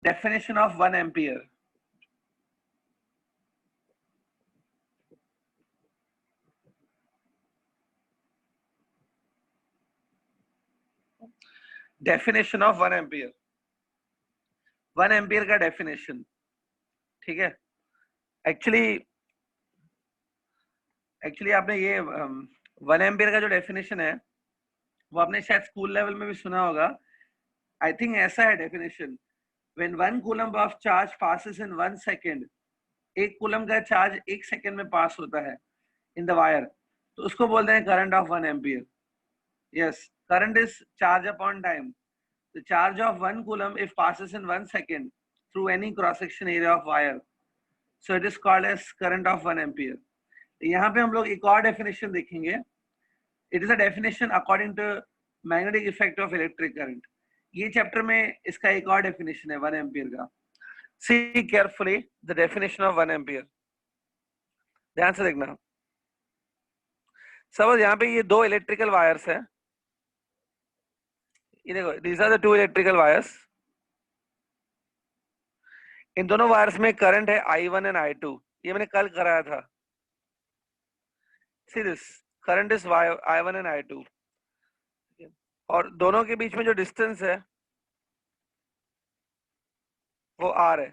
Definition of 1 ampere. Definition of 1 ampere. 1 ampere का definition, ठीक है. एक्चुअली आपने ये 1 एम्पियर का जो डेफिनेशन है वो आपने शायद स्कूल लेवल में भी सुना होगा. आई थिंक ऐसा है definition. When 1 coulomb of charge passes in 1 second, 1 coulomb का चार्ज 1 सेकेंड में पास होता है इन द वायर, तो उसको बोलते हैं current of 1 ampere. Yes, current is charge upon time. The charge of 1 coulomb if passes in 1 second through any cross section area of wire, so it is called as current of 1 ampere. यहाँ पे हम लोग एक और definition देखेंगे. It is a definition according to magnetic effect of electric current. ये chapter में इसका एक और डेफिनेशन है 1 एम्पियर का. See carefully the definition of 1 ampere. ध्यान से देखना. सपोज यहाँ पे ये 2 इलेक्ट्रिकल वायर्स है. ये देखो, these are the 2 electrical wires. इन दोनों वायर्स में करंट है I1 एंड I2. ये मैंने कल कराया था. See this, current is I1 and I2. और दोनों के बीच में जो डिस्टेंस है वो R है.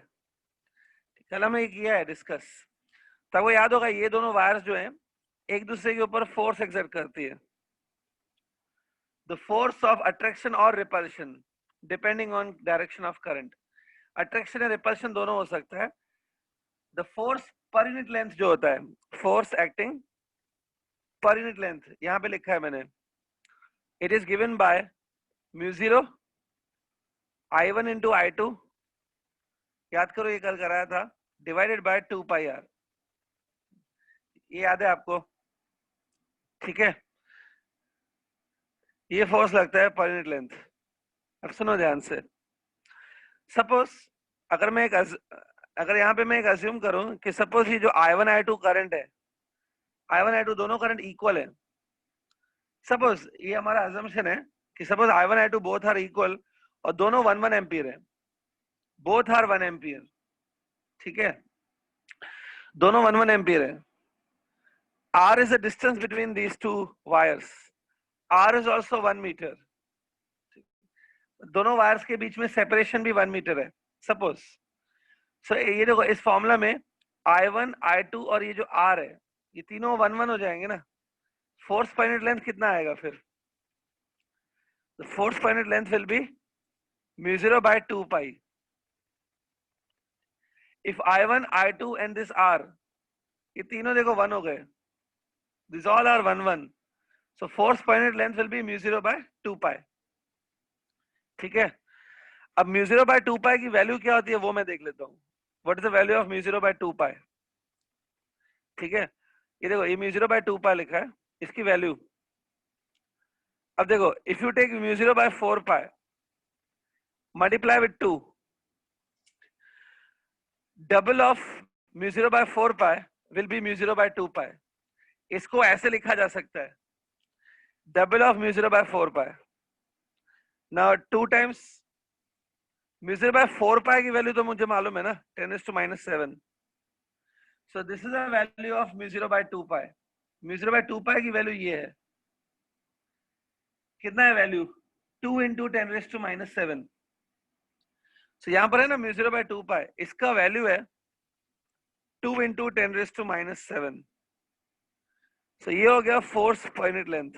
कल हमने ये किया है डिस्कस. तब वो याद होगा, ये दोनों वायर्स जो हैं एक दूसरे के ऊपर फोर्स एक्सर्ट करती है. द फोर्स ऑफ अट्रैक्शन और repulsion depending on direction of current. Attraction या रिपल्शन दोनों हो सकता है. The force per unit length जो होता है, force acting per unit length, यहाँ पे लिखा है मैंने. इट इज गिवन बाय म्यू0 I1 इंटू I2, याद करो ये कल कराया था, डिवाइडेड बाय 2 पाई r. ये याद है आपको? ठीक है. ये फोर्स लगता है पर यूनिट लेंथ. अब सुनो ध्यान से. सपोज अगर यहाँ पे मैं एक अज्यूम करूं कि सपोज ये जो I1 I2 करंट है, I1 I2 दोनों करंट इक्वल है. सपोज ये हमारा अजम्पशन है कि suppose I1 I2 both are equal और दोनों 1 एम्पियर है. Both are 1 ampere. ठीक है, दोनों 1 एम्पियर है. R is the distance between these 2 wires. R is also 1 metre. दोनों वायर्स के बीच में सेपरेशन भी 1 मीटर है. सपोज ये देखो, इस फॉर्मूला में I1 I2 और ये जो R है, ये तीनों 1 हो जाएंगे ना. फोर्स पर यूनिट लेंथ कितना आएगा फिर? The force per unit length will be mu0 by 2 pi. If I1, I2 and this R, ये तीनों देखो 1 हो गए. These all are 1. So force per unit length will be mu0 by 2 pi. ठीक है. अब mu0 by 2 pi की value क्या होती है वो मैं देख लेता हूँ. What is the value of mu0 by 2 pi? ठीक है, ये देखो, ये mu0 by 2 pi लिखा है, इसकी वैल्यू. अब देखो, if you take mu0 by 4 pi multiply with 2, double of mu0 by 4 pi will be mu0 by 2 pi. इसको ऐसे लिखा जा सकता है, double of mu0 by 4 pi. Now 2 times mu0 by 4 pi की वैल्यू तो मुझे मालूम है ना, 10⁻⁻⁷. So this is the value of mu0 by 2 pi. mu0 by 2 pi की वैल्यू ये है. कितना है वैल्यू? 2 into 10⁻⁷. So यहाँ पर है ना mu0 by 2 pi, इसका वैल्यू है 2 into 10⁻⁷. So ये हो गया फोर्स पर यूनिट लेंथ.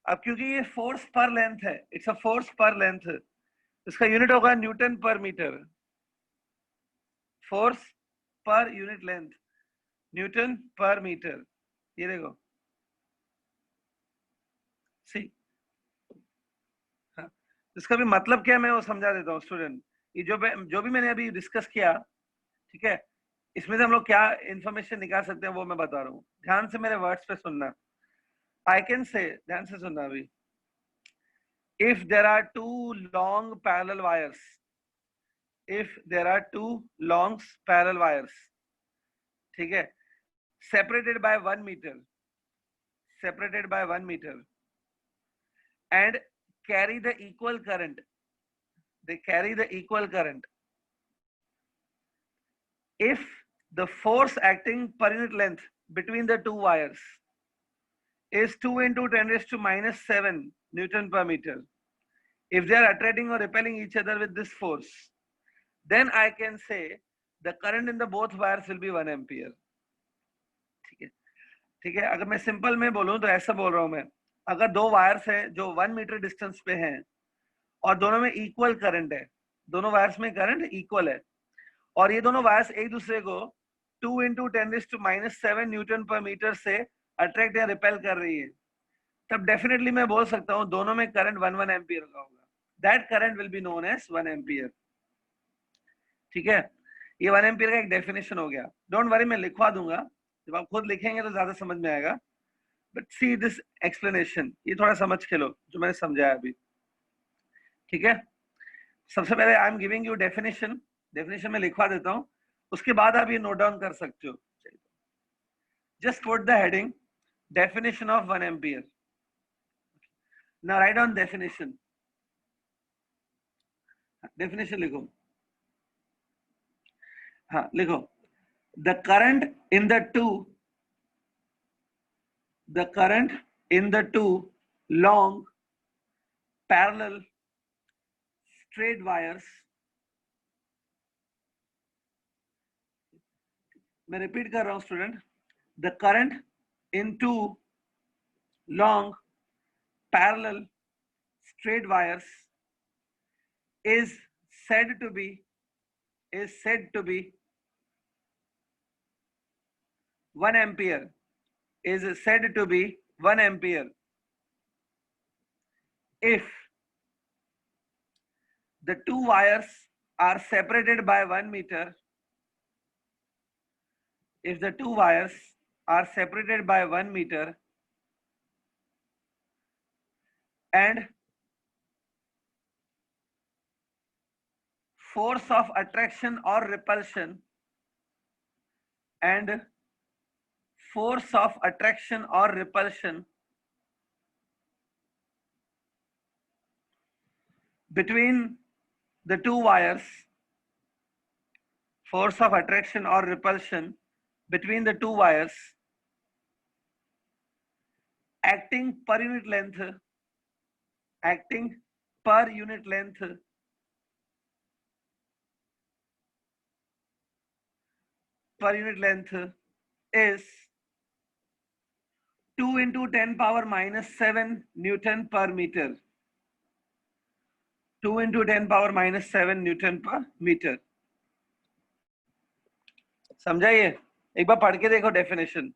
अब क्योंकि ये फोर्स पर लेंथ है, it's a force per length, इसका यूनिट होगा newton per metre. Force per unit length newton per metre. ये देखो, सी, हाँ, इसका भी मतलब क्या है मैं वो समझा देता हूँ स्टूडेंट. ये जो भी मैंने अभी डिस्कस किया, ठीक है, इसमें से हम लोग क्या इंफॉर्मेशन निकाल सकते हैं वो मैं बता रहा हूँ. ध्यान से मेरे वर्ड्स पे सुनना. आई कैन से, ध्यान से सुनना अभी. if there are 2 long parallel wires, ठीक है, separated by 1 meter and carry the equal current, they carry the equal current. If the force acting per unit length between the two wires is 2 into 10 raised to minus 7 Newton per meter, if they are attracting or repelling each other with this force, then I can say the current in the both wires will be 1 ampere. ठीक है, ठीक है. अगर मैं simple में बोलूं तो ऐसा बोल रहा हूं मैं, अगर दो वायर्स हैं जो 1 मीटर डिस्टेंस पे हैं और दोनों में इक्वल करंट है, दोनों वायर्स में करंट इक्वल है, और ये दोनों वायर्स एक दूसरे को 2 into 10 raised to minus 7 Newton per metre से अट्रैक्ट या रिपेल कर रही है, तब डेफिनेटली मैं बोल सकता हूं दोनों में करंट 1 एम्पियर का होगा. That current will be known as 1 ampere. ठीक है, ये 1 एम्पियर का एक डेफिनेशन हो गया. डोंट वरी, मैं लिखवा दूंगा, जब आप खुद लिखेंगे तो ज्यादा समझ में आएगा. बट सी दिस एक्सप्लेनेशन, ये थोड़ा समझ के लो जो मैंने समझाया अभी. ठीक है, सबसे पहले आई am giving you definition. Definition में लिखवा देता हूं, उसके बाद आप ये नोट डाउन कर सकते हो. Just put the heading definition of 1 ampere. Now write down definition. Definition लिखो. हाँ लिखो. The current in the two long parallel straight wires. मैं रिपीट कर रहा हूं student. The current in two long parallel straight wires is said to be 1 ampere, is said to be 1 ampere if the two wires are separated by 1 meter. If the two wires are separated by 1 meter and force of attraction or repulsion between the two wires, force of attraction or repulsion between the two wires acting per unit length is 2 into 10 power minus 7 Newton per meter. 2 into 10 power minus 7 Newton per meter. समझाइए, एक बार पढ़ के देखो definition.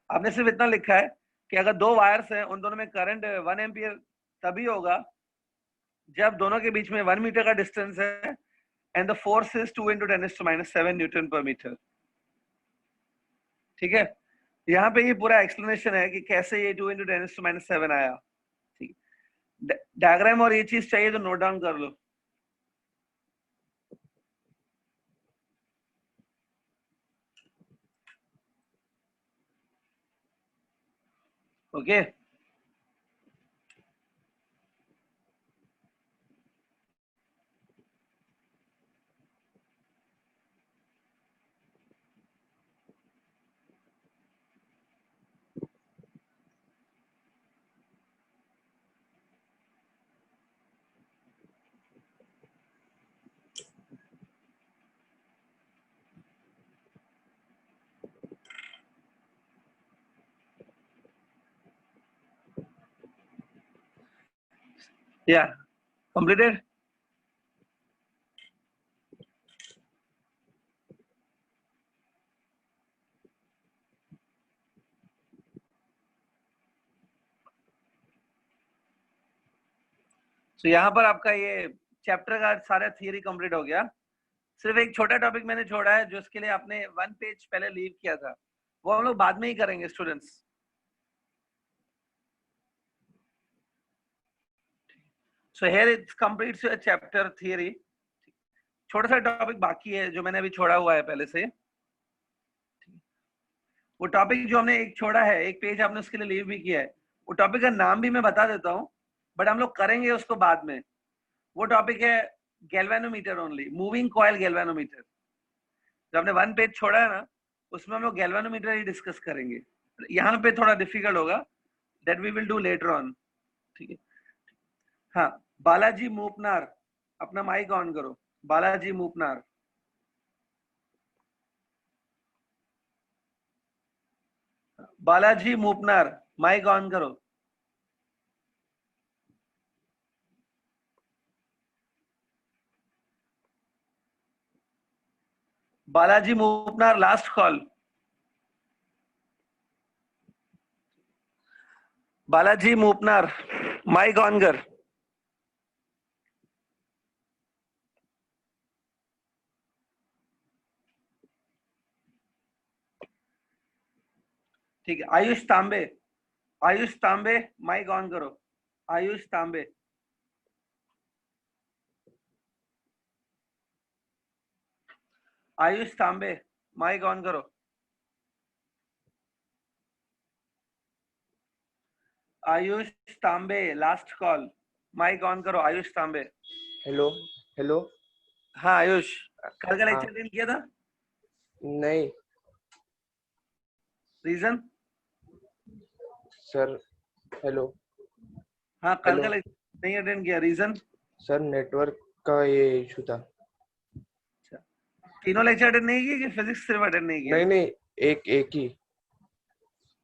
आपने सिर्फ इतना लिखा है कि अगर दो वायर्स हैं, उन दोनों में करंट 1 एम्पियर तभी होगा जब दोनों के बीच में 1 मीटर का डिस्टेंस है and the force is 2 into 10 raised to minus 7 Newton per meter. ठीक है, यहाँ पे ये पूरा एक्सप्लेनेशन है कि कैसे ये 2 into 10 raised to minus 7 आया. ठीक, डायग्राम और ये चीज चाहिए तो नोट डाउन कर लो. ओके या कंप्लीटेड. तो यहाँ पर आपका ये चैप्टर का सारा थियरी कंप्लीट हो गया. सिर्फ एक छोटा टॉपिक मैंने छोड़ा है जो इसके लिए आपने 1 पेज पहले लीव किया था, वो हम लोग बाद में ही करेंगे students. So here it completes your chapter theory. छोटा सा टॉपिक बाकी है जो मैंने अभी छोड़ा हुआ है पहले से. वो टॉपिक जो हमने एक छोड़ा है, एक पेज आपने उसके लिए लीव भी किया है, वो टॉपिक का नाम भी मैं बता देता हूँ, बट हम लोग करेंगे उसको बाद में. वो टॉपिक है galvanometer only, moving coil galvanometer. जो आपने 1 पेज छोड़ा है ना, उसमें हम लोग गैल्वेनोमीटर ही डिस्कस करेंगे। यहाँ पे थोड़ा डिफिकल्ट होगा, that we will do later on, ठीक है। हाँ, बालाजी मूपनार, अपना माइक ऑन करो। बालाजी मूपनार, बालाजी मूपनार, माइक ऑन करो। Balaji Moopanar, last call. Balaji Moopanar, mic on कर। ठीक है, आयुष तांबे, आयुष तांबे, माइक ऑन करो। आयुष तांबे, आयुष तांबे, माइक ऑन करो। आयुष तांबे, लास्ट कॉल, माइक ऑन करो। आयुष तांबे। Hello hello. हाँ आयुष, कल का हाँ लेक्चर अटेंड किया था? नहीं रीजन? सर। हेलो हाँ, कल हेलो का लेक्चर नहीं अटेंड किया, रीजन? सर, नेटवर्क का ये इशू था। तीनों लेक्चर अटेंड नहीं किए कि फिजिक्स सिर्फ अटेंड नहीं किया? नहीं नहीं, एक ही।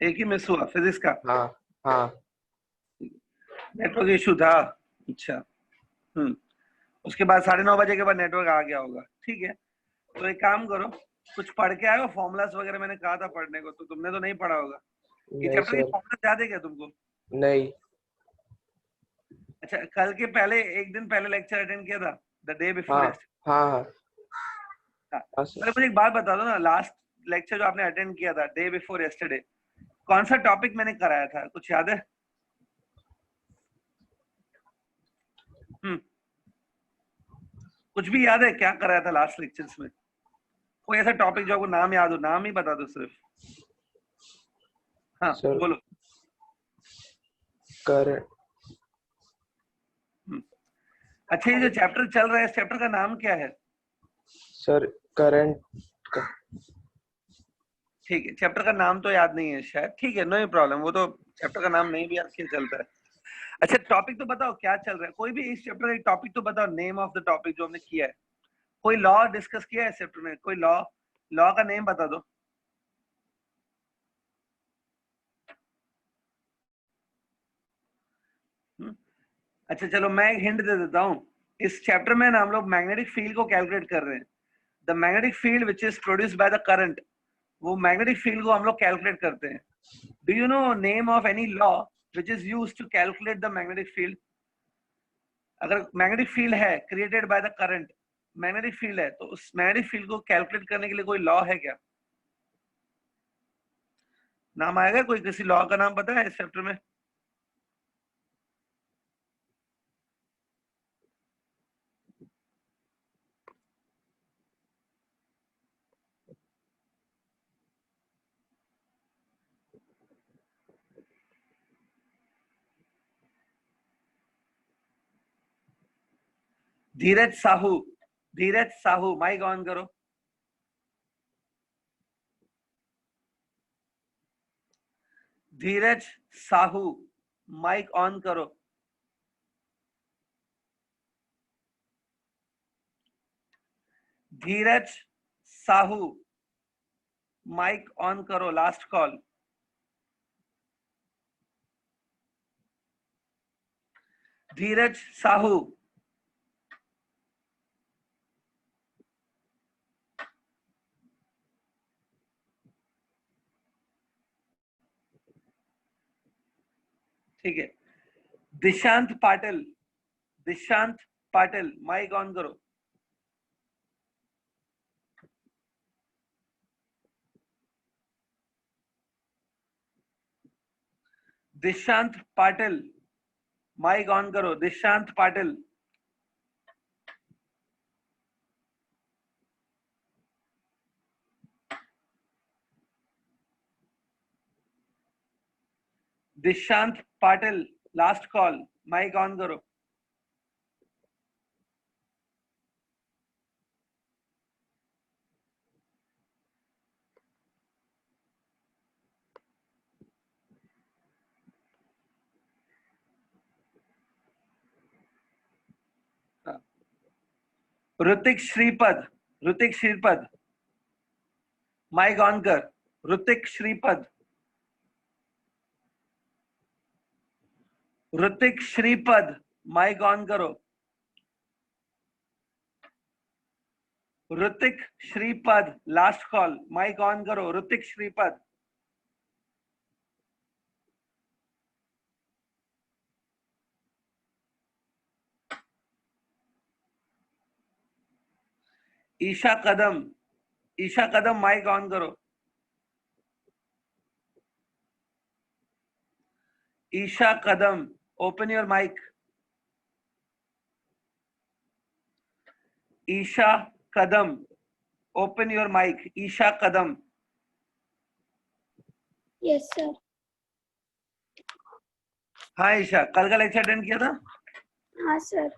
एक ही मिस हुआ, फिजिक्स का। हाँ हाँ। नेटवर्क इशू था, अच्छा। उसके बाद 9:30 बजे के बाद नेटवर्क आ गया होगा, ठीक है। तो एक काम करो, कुछ पढ़ के आए हो? फॉर्मूलाज वगैरह मैंने कहा था पढ़ने को, तो तुमने तो नहीं पढ़ा होगा। ये नहीं चैप्टर की सर। फॉर्मूला याद है क्या तुमको? नहीं अच्छा, कल के पहले एक दिन पहले लेक्चर अटेंड किया था, द डे हाँ बिफोर यस्टरडे? हाँ हाँ हाँ, हाँ सर। पहले मुझे एक बात बता दो ना, लास्ट लेक्चर जो आपने अटेंड किया था डे बिफोर यस्टरडे, कौन सा टॉपिक मैंने कराया था, कुछ याद है? हम्म कुछ भी याद है क्या कराया था लास्ट लेक्चर्स में? कोई ऐसा टॉपिक जो आपको नाम याद हो, नाम ही बता दो सिर्फ। हाँ सर बोलो। कर अच्छा, ये जो चैप्टर चल रहा है, इस चैप्टर का नाम क्या है? सर करंट का। ठीक है, चैप्टर का नाम तो याद नहीं है शायद, ठीक है, नो प्रॉब्लम, वो तो चैप्टर का नाम नहीं भी याद किया चलता है। अच्छा, टॉपिक तो बताओ क्या चल रहा है, कोई भी इस चैप्टर का एक टॉपिक तो बताओ, नेम ऑफ द टॉपिक जो हमने किया है। कोई लॉ डिस्कस किया है इस चैप्टर में? कोई लॉ, लॉ का नेम बता दो। अच्छा चलो, मैं एक हिंट दे देता हूँ। इस चैप्टर में ना हम लोग मैग्नेटिक फील्ड को कैलकुलेट कर रहे हैं। The magnetic field which is produced by the current, वो मैग्नेटिक फील्ड को हम लोग कैलकुलेट करते हैं। Do you know name of any law which is used to calculate the magnetic field? अगर मैग्नेटिक फील्ड है created by the current, magnetic field है, तो उस मैग्नेटिक फील्ड को कैलकुलेट करने के लिए कोई लॉ है क्या? नाम आएगा कोई, किसी लॉ का नाम पता है इस चैप्टर में? धीरज साहू, धीरज साहू, माइक ऑन करो। धीरज साहू, माइक ऑन करो। धीरज साहू, माइक ऑन करो, लास्ट कॉल। धीरज साहू, ठीक है। दिशांत पाटिल, दिशांत पाटिल, माइक ऑन करो। दिशांत पाटिल, माइक ऑन करो। Dishant Patil, Dishant Patil, last call, mic on करो। ऋतिक श्रीपद, ऋतिक श्रीपद, माइक ऑन कर, ऋतिक श्रीपद, ऋतिक श्रीपद, माइक ऑन करो, Hrithik Shripad, last call, mic on करो, ऋतिक श्रीपद। ईशा कदम, ईशा कदम, माइक ऑन करो, Isha Kadam, open your mic, Isha Kadam, open your mic, Isha Kadam. Yes sir. हाँ ईशा, कल का लेक्चर अटेंड किया था? हाँ सर।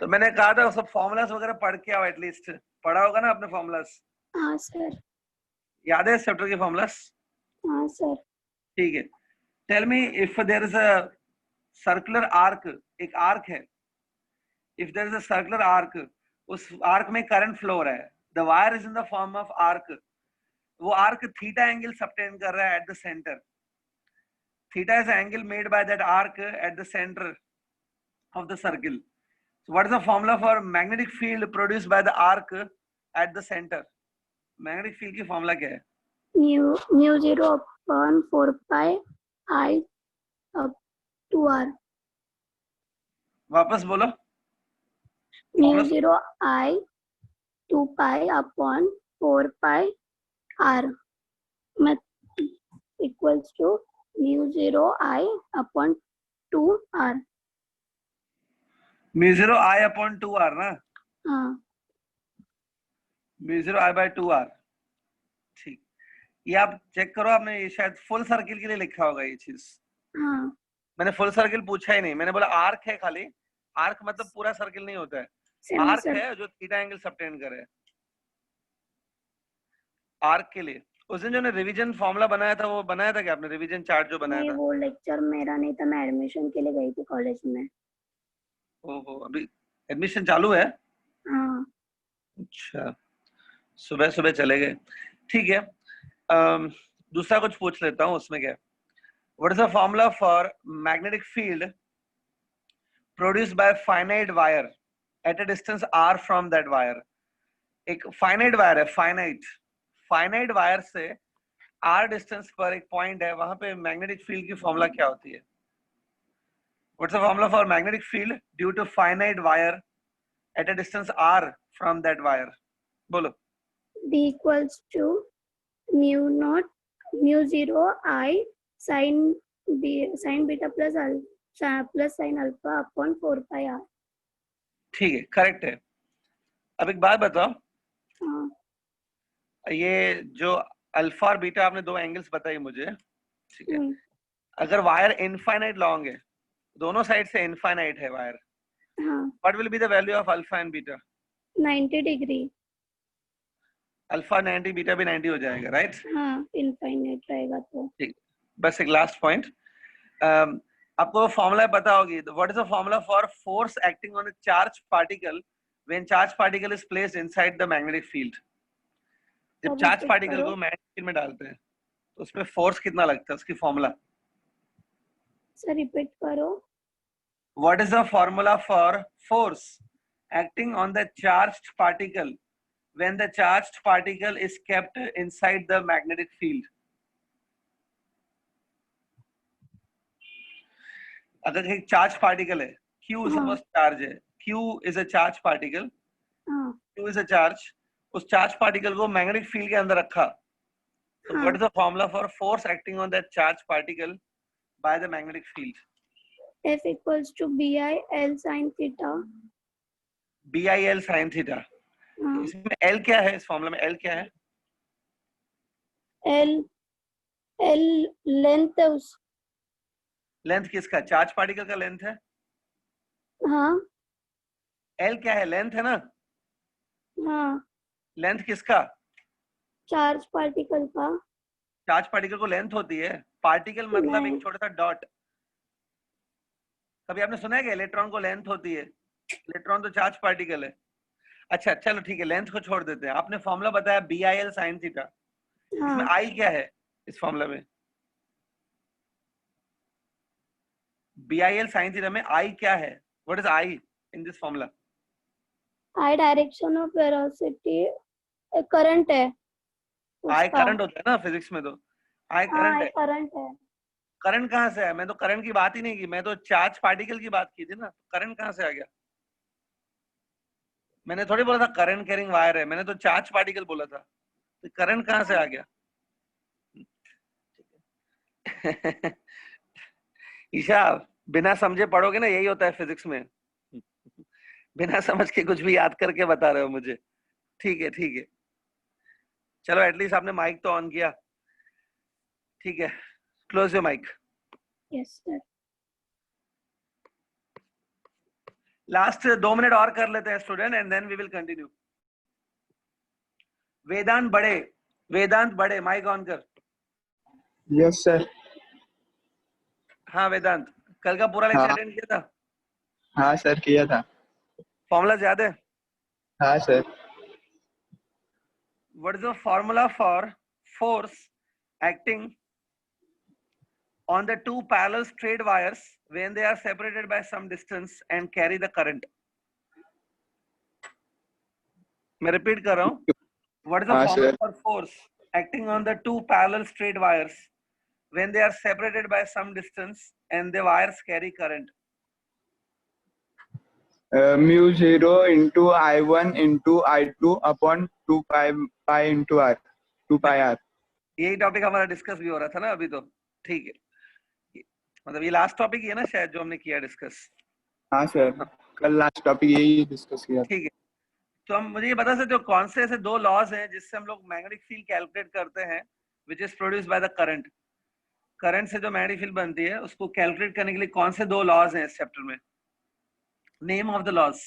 तो मैंने कहा था सब फॉर्मूलास वगैरह पढ़ के आओ, एटलीस्ट पढ़ा होगा ना आपने फॉर्मूलास? हाँ सर। याद है इस चैप्टर के फॉर्मूलास? हाँ सर। ठीक है, tell me if there is a circular arc, एक आर्क है, if there is a circular arc, उस आर्क में करंट फ्लो हो रहा है, the wire is in the form of arc, वो आर्क थीटा एंगल सबटेंड कर रहा है at the centre, theta is angle made by that arc at the centre of the circle. So what is the formula for magnetic field produced by the arc at the center? Magnetic field की formula क्या है? Mu 0 upon 4 pi I up to R. वापस बोलो। Mu 0 I 2 pi upon 4 pi R equals to mu 0 I upon 2 R. Mu 0 I upon 2R ना? हाँ। Mu 0 I by 2R। ठीक, ये आप चेक करो, आपने ये शायद फुल सर्किल के लिए लिखा होगा ये चीज। हाँ। मैंने फुल सर्किल पूछा ही नहीं, मैंने बोला आर्क है खाली, आर्क मतलब पूरा सर्किल नहीं होता है, आर्क है जो थीटा एंगल सबटेंड करे, आर्क के लिए। उस दिन जो ने रिवीजन फॉर्मूला बनाया था, वो बनाया था क्या आपने, रिवीजन चार्ट जो बनाया था? वो लेक्चर मेरा नहीं था, मैं एडमिशन के लिए गई थी कॉलेज में। ओहो, अभी एडमिशन चालू है? हाँ। अच्छा, सुबह सुबह चले गए, ठीक है। दूसरा कुछ पूछ लेता हूँ, उसमें क्या है, what is the formula for magnetic field produced by finite wire at a distance r from that wire? एक फाइनाइट वायर है, फाइनाइट वायर से r डिस्टेंस पर एक पॉइंट है, वहां पे मैग्नेटिक फील्ड की फॉर्मूला क्या होती है? What's the formula for magnetic field due to finite wire at a distance r from that wire? बोलो। B equals to mu 0 I sin beta plus sin alpha upon 4 pi R. ठीक है, correct है। अब एक बात बताओ, हाँ। ये जो अल्फा और बीटा आपने दो एंगल्स बताई मुझे, ठीक है, हम्म। अगर वायर इनफाइनाइट लॉन्ग है, दोनों साइड से इनफाइनाइट है वायर, हाँ। What will be the value of alpha and beta? 90 degree. Alpha 90, beta भी 90 हो जाएगा, राइट? हाँ, इनफाइनाइट रहेगा तो। ठीक, बस एक लास्ट पॉइंट, आपको फॉर्मूला पता होगी, what is the formula for force acting on a charge particle when charge particle is placed inside the magnetic field? जब चार्ज पार्टिकल को मैग्नेटिक फील्ड में डालते हैं तो उसमें फोर्स कितना लगता है, उसकी फॉर्मूला? सर रिपीट करो। What is the formula for force acting on the charged particle when the charged particle is kept inside the magnetic field? अगर एक चार्ज पार्टिकल है, Q सपोज चार्ज है, Q is a charge particle, Q is a charge, उस charge particle को magnetic field के अंदर रखा, तो what is the formula for force acting on that charged particle by the magnetic field? F equals to BI L sin theta. BIL sin theta. इसमें L क्या है, इस फॉर्मूला में L क्या है? L लेंथ है उस। लेंथ किसका, चार्ज पार्टिकल का लेंथ है? हाँ। L क्या है, लेंथ है ना? हाँ। लेंथ किसका? चार्ज पार्टिकल का। चार्ज पार्टिकल को लेंथ होती है, पार्टिकल मतलब एक छोटा सा डॉट। कभी आपने सुना है कि इलेक्ट्रॉन को लेंथ होती है? इलेक्ट्रॉन तो चार्ज पार्टिकल है। अच्छा चलो ठीक है, लेंथ को छोड़ देते हैं। आपने फॉर्मूला बताया BIL sin थीटा, इसमें हाँ I क्या है इस फॉर्मूला में? BIL sin थीटा में I क्या है? What is I in this formula? I direction of velocity current है I उसका। करंट होता है ना फिजिक्स में, तो I हाँ करंट आई है। करंट है। करंट कहाँ से है? मैं तो करंट की बात ही नहीं की, मैं तो चार्ज पार्टिकल की बात की थी ना। करंट कहाँ से आ गया? मैंने थोड़ी बोला था करंट कैरिंग वायर है, मैंने तो चार्ज पार्टिकल बोला था। तो करंट कहाँ से आ गया? ईशा, बिना समझे पढ़ोगे ना, यही होता है फिजिक्स में। बिना समझ के कुछ भी याद करके बता रहे हो मुझे। ठीक है ठीक है, चलो एटलीस्ट आपने माइक तो ऑन किया। ठीक है, close your mic. Yes sir. Last 2 minute और कर लेते हैं student, and then we will continue. Vedant बड़े माइक ऑन कर। Yes sir. हाँ वेदांत, कल का पूरा लेक्चर हाँ अटेंड किया था? हाँ सर, किया था। फॉर्मूला याद है? हाँ sir. What is the formula for force acting on the two parallel straight wires when they are separated by some distance and carry the current? मैं रिपीट कर रहा हूँ। What is the हाँ formula sir. for force acting on the two parallel straight wires when they are separated by some distance and the wires carry current? Mu 0 into I1 into I2 upon 2 pi into R, 2 pi R। यही topic हमारा discuss भी हो रहा था ना अभी, तो ठीक है। मतलब ये लास्ट टॉपिक ही है ना शायद जो हमने किया डिस्कस। हाँ सर, कल लास्ट टॉपिक यही डिस्कस किया था। ठीक है, तो हम मुझे ये बता सकते हो कौन से ऐसे 2 लॉज हैं जिससे हम लोग मैग्नेटिक फील्ड कैलकुलेट करते हैं, विच is produced by the current. Current से जो मैग्नेटिक फील्ड बनती है उसको कैलकुलेट करने के लिए कौन से 2 लॉज हैं इस चैप्टर में? Name of the laws.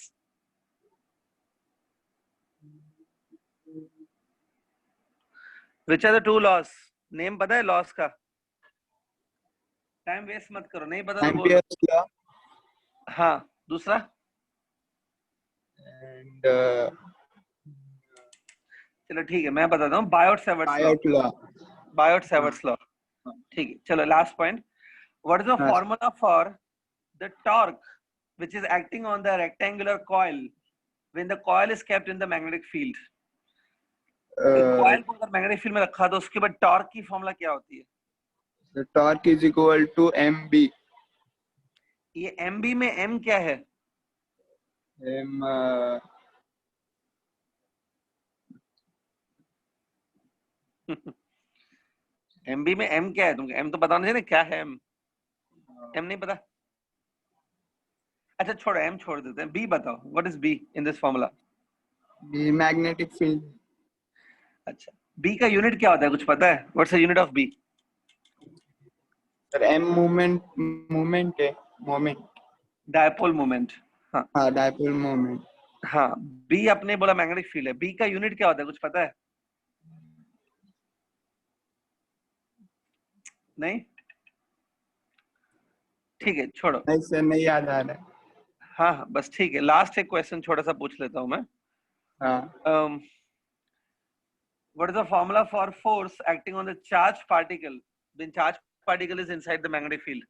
Which are the 2 laws? Name पता है लॉज का? टाइम वेस्ट मत करो, नहीं पता तो बोलो। एम्पियर्स लॉ हाँ, दूसरा? एंड चलो ठीक है, मैं बताता हूँ, Biot Savart's law. Biot law. Biot Savart's law, ठीक है। चलो last point, what is the हाँ formula for the torque which is acting on the rectangular coil when the coil is kept in the magnetic field? Coil को अगर magnetic field में रखा तो उसके बाद टॉर्क की फॉर्मूला क्या होती है? Torque is equal to mb। ये mb में m क्या है? m mb में m क्या है? तुमको m तो बताना चाहिए ना, क्या है m? m नहीं पता? अच्छा छोड़ो, m छोड़ देते हैं, b बताओ, what is b in this formula? b magnetic field. अच्छा, b का यूनिट क्या होता है, कुछ पता है? What's the unit of b? Sir m moment है, मोमेंट। Dipole moment. हाँ हाँ, डायपोल मोमेंट। हाँ, b अपने बोला मैग्नेटिक फील्ड है, b का यूनिट क्या होता है, कुछ पता है? नहीं, ठीक है छोड़ो। नहीं सर, नहीं याद आ रहा है। हाँ हाँ बस ठीक है, लास्ट एक क्वेश्चन छोटा सा पूछ लेता हूँ मैं। हाँ What is the formula for force acting on the charged particle when charged particle is inside the magnetic field?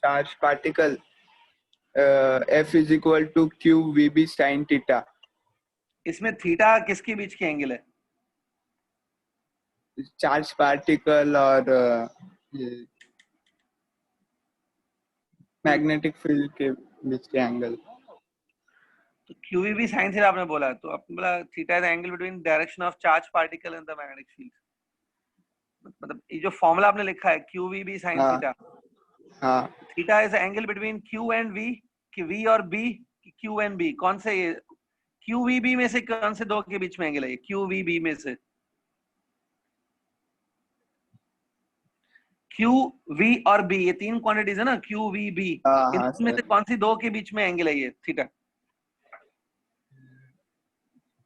Charge particle F is equal to Q VB sin theta. इसमें theta किसके बीच की एंगल है? Charge particle और magnetic field के बीच के angle. तो QVB sin थीटा आपने बोला, तो आपने बोला theta is angle between direction of charge particle and the magnetic field. मतलब ये जो फॉर्मूला आपने लिखा है QVB sin हाँ थीटा, हाँ theta is angle between Q and V, कि V और B, कि Q एंड B? कौन से ये QVB में से कौन से दो के बीच में एंगल है ये QVB में से? Q, V और B, ये 3 क्वांटिटीज है ना, Q, V, B, हाँ इनमें से सर। कौन सी दो के बीच में एंगल है ये थीटा?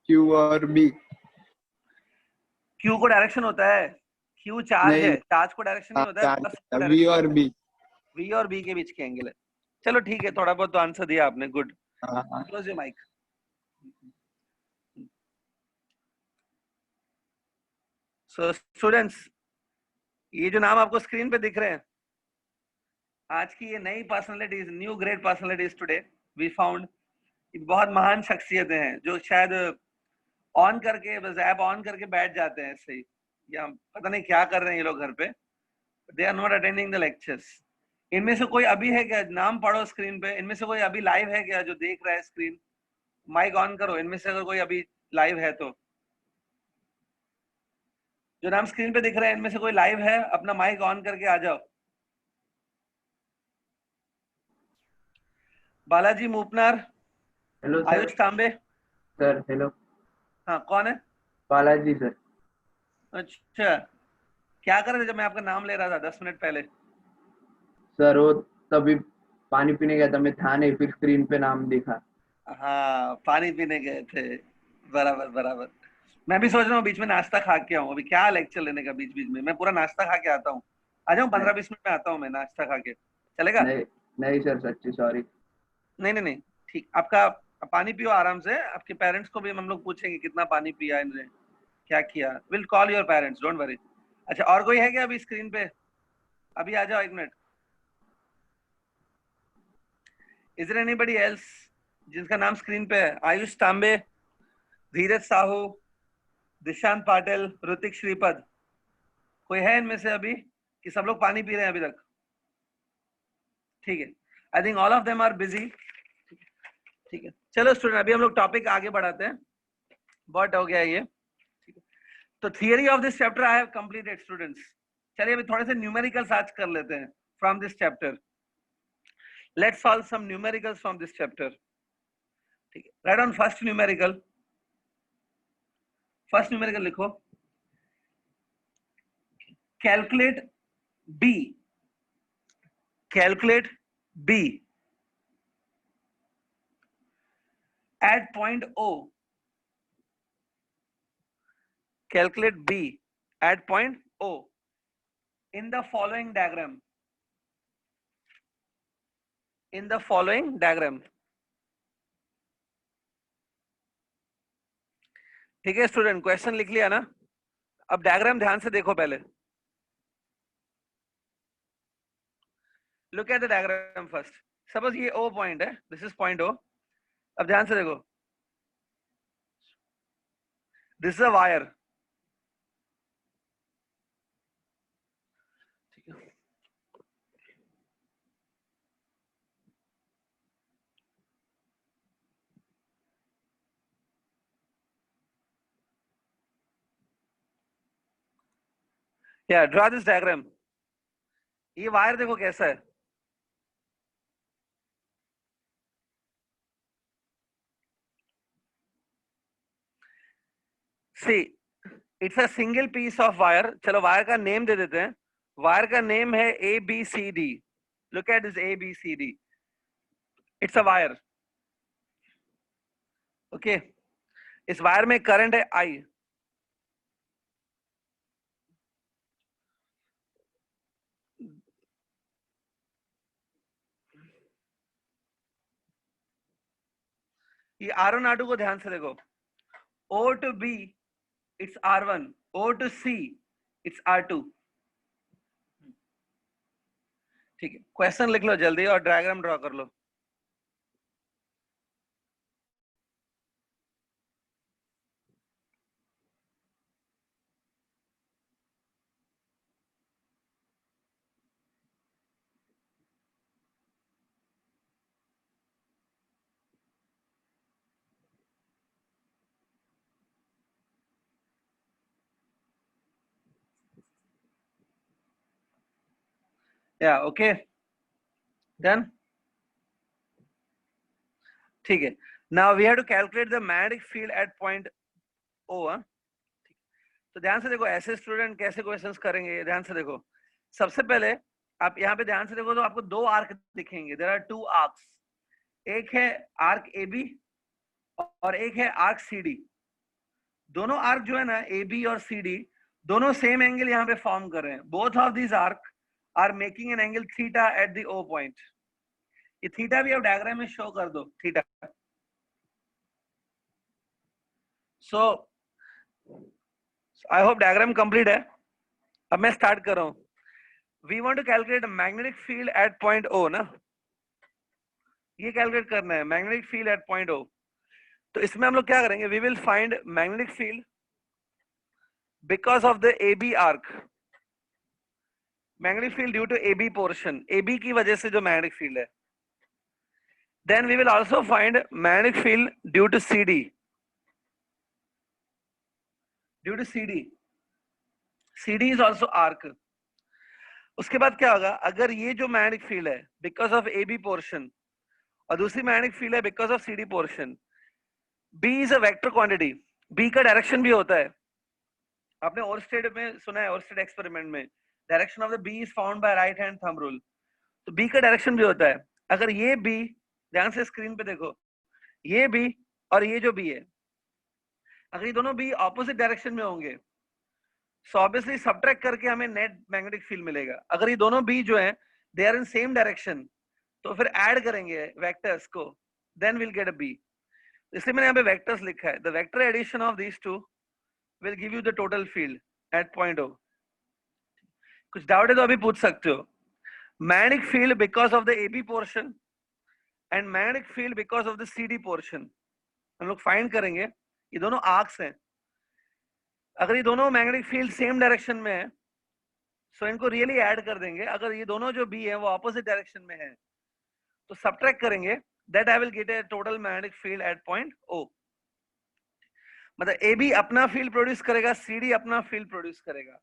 Q और B। Q को डायरेक्शन होता है, Q चार्ज नहीं, है, चार्ज को डायरेक्शन नहीं हाँ होता है, चार्ज प्लस को V डायरेक्शन और होता है। B। V और B के बीच के एंगल है। चलो ठीक है, थोड़ा बहुत तो आंसर दिया आपने, गुड। हाँ close your mic. So students, ये जो नाम आपको स्क्रीन पे दिख रहे हैं, आज की ये नई personalities, new great personalities today we found, बहुत महान शख्सियतें हैं जो शायद ऑन करके, बस ऐप ऑन करके बैठ जाते हैं ऐसे ही, या पता नहीं क्या कर रहे हैं ये लोग घर पे, they are not attending the lectures. इनमें से कोई अभी है क्या, नाम पढ़ो स्क्रीन पे, इनमें से कोई अभी लाइव है क्या जो देख रहा है स्क्रीन? माइक ऑन करो, इनमें से अगर कोई अभी लाइव है तो। जो नाम स्क्रीन पे दिख रहा है इनमें से कोई लाइव है, अपना माइक ऑन करके आ जाओ। Balaji Moopanar, hello sir. Ayush Tambe. Sir hello. हाँ, कौन है? बालाजी सर। अच्छा, क्या कर रहे थे जब मैं आपका नाम ले रहा था 10 मिनट पहले? सर वो तभी पानी पीने गया था, मैं था नहीं, फिर स्क्रीन पे नाम देखा। हाँ, पानी पीने गए थे, बराबर बराबर। मैं भी सोच रहा हूँ बीच में नाश्ता खा के आऊँ, अभी क्या लेक्चर लेने का बीच बीच में, मैं पूरा नाश्ता खा के आता हूँ। आ जाऊँ 15-20 मिनट में आता हूँ मैं, नाश्ता खा के चलेगा? नहीं नहीं सर, सच्ची सॉरी। नहीं नहीं नहीं, ठीक। आपका पानी पियो आराम से, आपके पेरेंट्स को भी हम लोग पूछेंगे कितना पानी पिया इन्होंने, क्या किया। Will call your parents, don't worry. अच्छा, और कोई है क्या अभी स्क्रीन पे? अभी आ जाओ, 1 minute. Is there anybody else जिसका नाम स्क्रीन पे है? आयुष तांबे, धीरज साहू, दिशांत पाटिल, ऋतिक श्रीपद, कोई है इनमें से अभी, कि सब लोग पानी पी रहे हैं अभी तक? ठीक है, I think all of them are busy. ठीक है, चलो स्टूडेंट, अभी हम लोग टॉपिक आगे बढ़ाते हैं, बहुत हो गया ये। ठीक है, तो theory of this chapter I have completed students. चलिए अभी थोड़े से न्यूमेरिकल्स आज कर लेते हैं from this chapter. Let's solve some numericals from this chapter. ठीक है, right on first numerical. First numerical लिखो, calculate B, calculate B at point O, calculate B at point O in the following diagram, in the following diagram। ठीक है student, question लिख लिया ना? अब diagram ध्यान से देखो पहले। Look at the diagram first. Suppose ये O पॉइंट है, दिस इज पॉइंट O। अब ध्यान से देखो, दिस इज अ वायर। ठीक है, या ड्रॉ दिस डायग्राम। ये वायर देखो कैसा है, see it's a single piece of wire. चलो वायर का नेम दे देते हैं, वायर का नेम है ABCD। Look at this ABCD, it's a wire. Okay, इस वायर में करंट है I। ये R1 R2 को ध्यान से देखो, O to B it's R1, O to C it's R2। ठीक है, क्वेश्चन लिख लो जल्दी और डायग्राम ड्रॉ कर लो। या ओके डन। ठीक है, now we have to calculate the magnetic field at point O। तो ध्यान से देखो, ऐसे स्टूडेंट कैसे क्वेश्चंस करेंगे, ध्यान से देखो। सबसे पहले आप यहाँ पे ध्यान से देखो तो आपको 2 आर्क दिखेंगे, देयर आर 2 आर्क्स। एक है आर्क AB और एक है आर्क CD। दोनों आर्क जो है ना, AB और CD, दोनों सेम एंगल यहाँ पे फॉर्म कर रहे हैं। Both of these arc are making an angle theta at the O point. ये थीटा भी आप डायग्राम में शो कर दो, theta. So I hope diagram complete है। अब मैं स्टार्ट कर रहा हूं। We want to calculate magnetic field at point O ना, ये कैलकुलेट करना है magnetic field at point O. तो इसमें हम लोग क्या करेंगे, we will find magnetic field because of the A B arc, magnetic field due to A B portion, A B की वजह से जो मैग्नेटिक फील्ड है। Then we will also find magnetic field due to C D, due to C D, C D is also arc. उसके बाद क्या होगा, अगर ये जो मैग्नेटिक फील्ड है because of A B portion और दूसरी मैग्नेटिक फील्ड है because of C D portion, B is a vector quantity, B का डायरेक्शन भी होता है। आपने ओरस्टेड में सुना है, ओरस्टेड एक्सपेरिमेंट में direction of the B is found by right hand thumb rule. तो बी का डायरेक्शन भी होता है। अगर ये बी, ध्यान से स्क्रीन पे देखो, ये बी और ये जो बी है, अगर ये दोनों बी ऑपोजिट डायरेक्शन में होंगे, सो ऑब्वियसली सबट्रैक्ट करके हमें नेट मैग्नेटिक फील्ड मिलेगा। अगर ये दोनों बी जो है they are in same direction, तो फिर ऐड करेंगे वेक्टर्स को, then will get a B. इसलिए मैंने यहाँ पे वेक्टर्स लिखा है, the vector addition of these two will give you the total field at point O. कुछ डाउट है तो अभी पूछ सकते हो। Magnetic field because of the A B portion and magnetic field because of the C D portion हम लोग find करेंगे। ये दोनों आर्क्स हैं। अगर ये दोनों मैग्नेटिक फील्ड सेम डायरेक्शन में है, सो इनको रियली ऐड कर देंगे। अगर ये दोनों जो बी है वो ऑपोजिट डायरेक्शन में है, तो सबट्रैक्ट करेंगे, that I will get a total magnetic field at point O. मतलब ए बी अपना फील्ड प्रोड्यूस करेगा, सी डी अपना फील्ड प्रोड्यूस करेगा,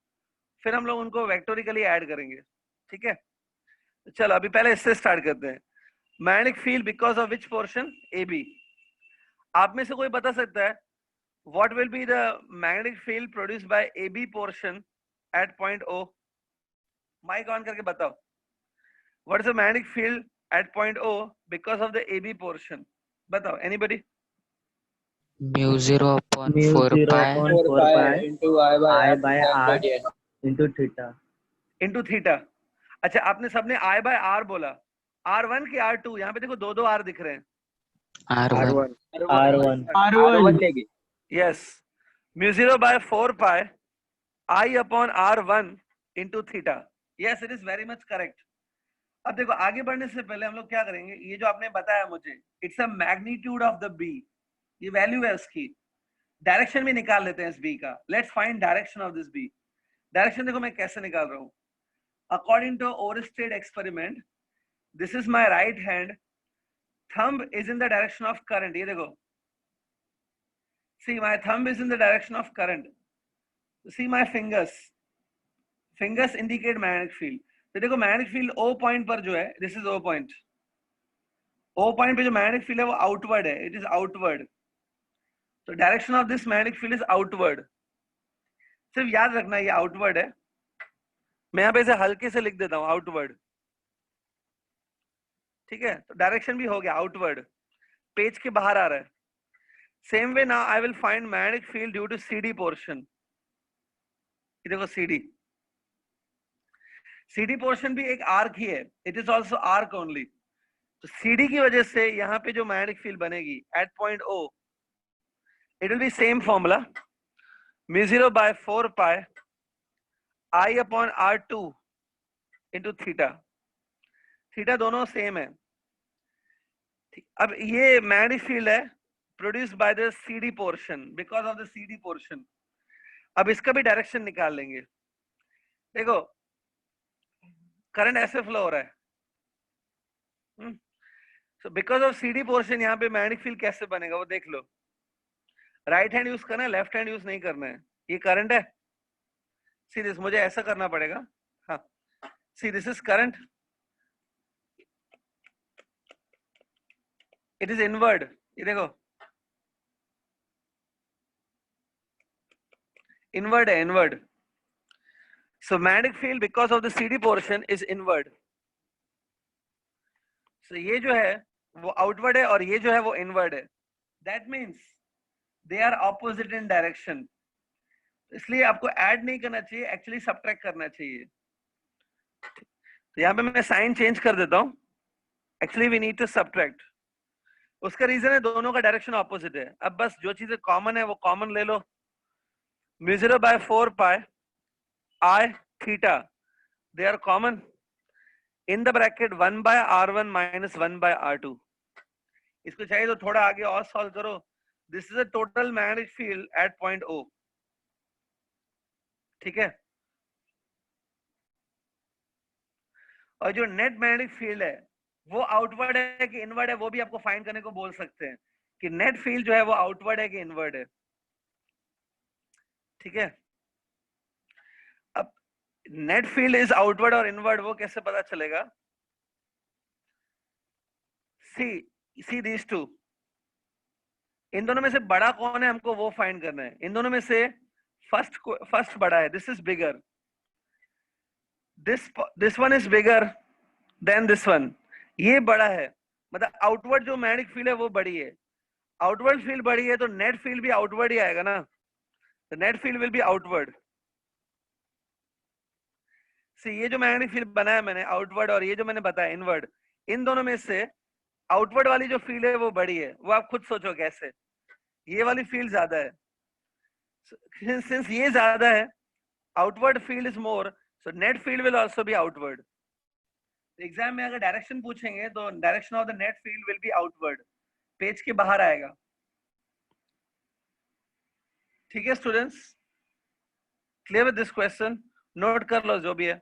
फिर हम लोग उनको वेक्टोरिकली ऐड करेंगे। ठीक है, तो चलो अभी पहले इससे स्टार्ट करते हैं। Magnetic field because of which portion, A B. आप में से कोई बता सकता है what will be the magnetic field produced by AB portion at point O? Mic on करके बताओ, what is the magnetic field at point O because of the AB portion? बताओ, anybody? mu 0 upon mu 4 0 pi upon 4 pi into I by r into theta. Into theta। अच्छा, आपने सबने I by R बोला, R1 की R2, यहाँ पे देखो दो दो R दिख रहे हैं। r1 r1 लेंगे। Yes, mu 0 by 4 pi I upon R1 into theta. Yes, it is very much correct. अब देखो, आगे बढ़ने से पहले हम लोग क्या करेंगे, ये जो आपने बताया मुझे, it's a magnitude of the B, ये वैल्यू है उसकी। डायरेक्शन भी निकाल लेते हैं इस बी का। Let's find direction of this B. Direction देखो मैं कैसे निकाल रहा हूँ। According to Oersted experiment, this is my right hand, thumb is in the direction of current. ये देखो, see my thumb is in the direction of current. See my fingers, fingers indicate magnetic field. तो देखो magnetic field O point पर जो है, this is O point, O point पे जो magnetic field है वो आउटवर्ड है, इट इज आउटवर्ड। तो direction of this magnetic field is outward. सिर्फ याद रखना ये आउटवर्ड है। मैं यहाँ पे इसे हल्के से लिख देता हूँ, आउटवर्ड। ठीक है, तो डायरेक्शन भी हो गया आउटवर्ड, पेज के बाहर आ रहा है। Same way now I will find magnetic field due to CD portion. ये देखो CD, CD portion भी एक आर्क ही है, it is also arc only. तो CD की वजह से यहाँ पे जो magnetic field बनेगी at point O, it will be same formula, mu 0 by 4 pi I upon R2 into theta. Theta दोनों सेम है। अब ये मैग्नेटिक फील्ड है produced by the CD portion, because of the CD portion। अब इसका भी direction निकाल लेंगे। देखो करंट ऐसे फ्लो हो रहा है, so because of CD portion यहाँ पे मैग्नेटिक फील्ड कैसे बनेगा वो देख लो। राइट हैंड यूज करना है, लेफ्ट हैंड यूज नहीं करना है। ये करंट है, सी दिस, मुझे ऐसा करना पड़ेगा। हाँ, see this is current, it is inward. ये देखो इनवर्ड है, inward. So magnetic field because of the CD portion is inward. So ये जो है वो आउटवर्ड है और ये जो है वो इनवर्ड है। That means they are opposite in direction. इसलिए आपको ऐड नहीं करना चाहिए, एक्चुअली सबट्रैक्ट करना चाहिए। तो यहाँ पे मैं साइन चेंज कर देता हूँ। Actually we need to subtract. उसका रीजन है दोनों का डायरेक्शन ऑपोजिट है। अब बस जो चीजें कॉमन है वो कॉमन ले लो। Mu 0/4 pi I theta, they are common in the bracket 1/r1 minus 1/r2। इसको चाहिए तो थोड़ा आगे और सॉल्व करो। This is a total magnetic field at point O, ठीक है। और जो नेट मैग्नेटिक फील्ड है वो आउटवर्ड है कि इनवर्ड है, वो भी आपको फाइंड करने को बोल सकते हैं कि नेट फील्ड जो है वो आउटवर्ड है कि इनवर्ड है, ठीक है। अब नेट फील्ड इज आउटवर्ड और इनवर्ड वो कैसे पता चलेगा? सी दीज टू, इन दोनों में से बड़ा कौन है हमको वो फाइंड करना है। इन दोनों में से फर्स्ट बड़ा है, this is bigger, this one is bigger than this one, ये बड़ा है। मतलब आउटवर्ड जो मैग्नेटिक फील्ड है वो बड़ी है। आउटवर्ड फील्ड बड़ी है तो नेट फील्ड भी आउटवर्ड ही आएगा ना, तो net field will be outward. ये जो मैग्नेटिक फील्ड बनाया मैंने आउटवर्ड और ये जो मैंने बताया इनवर्ड, इन दोनों में से आउटवर्ड वाली जो फील्ड है वो बड़ी है। वो आप खुद सोचो कैसे, ये वाली फील्ड ज्यादा है। सिंस ये ज्यादा है, outward field is more, so net field will also be outward. Exam में अगर डायरेक्शन पूछेंगे तो direction of the net field will be outward, page के बाहर आएगा, ठीक है students. Clear with this question? Note कर लो जो भी है।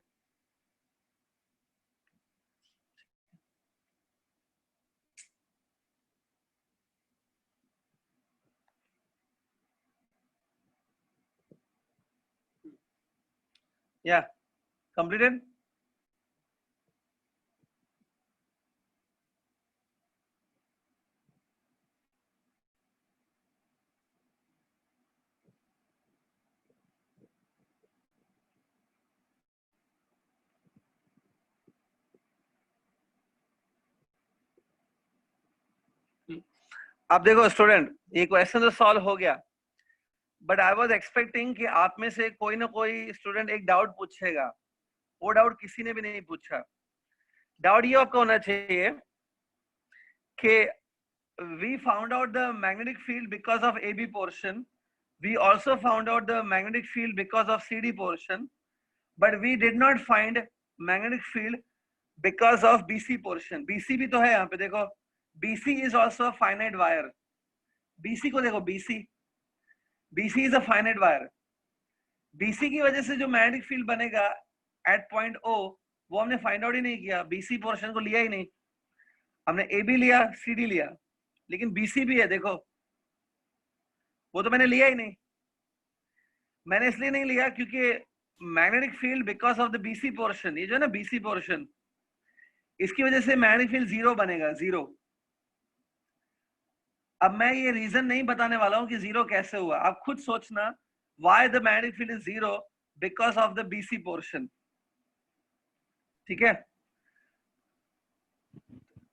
Yeah, completed? अब देखो स्टूडेंट, ये क्वेश्चन तो सॉल्व हो गया, बट आई वाज एक्सपेक्टिंग कि आप में से कोई ना कोई स्टूडेंट एक डाउट पूछेगा। वो डाउट किसी ने भी नहीं पूछा। डाउट ये आपका होना चाहिए कि we found out the magnetic field because of AB portion, we also found out the magnetic field because of CD portion, but we did not find magnetic field because of BC portion। BC भी तो है यहाँ पे, देखो BC is also a finite wire। BC को देखो, BC is a finite wire। BC की वजह से जो मैग्नेटिक फील्ड बनेगा एट पॉइंट O वो हमने फाइंड आउट ही नहीं किया, BC पोर्शन को लिया ही नहीं। हमने AB लिया, CD लिया, लेकिन BC भी है देखो, वो तो मैंने लिया ही नहीं। मैंने इसलिए नहीं लिया क्योंकि magnetic field because of the BC portion, ये जो है ना BC पोर्शन, इसकी वजह से मैग्नेटिक फील्ड जीरो बनेगा, जीरो। अब मैं ये रीजन नहीं बताने वाला हूं कि जीरो कैसे हुआ, आप खुद सोचना। Why the magnetic field is zero? Because of the BC portion, ठीक है।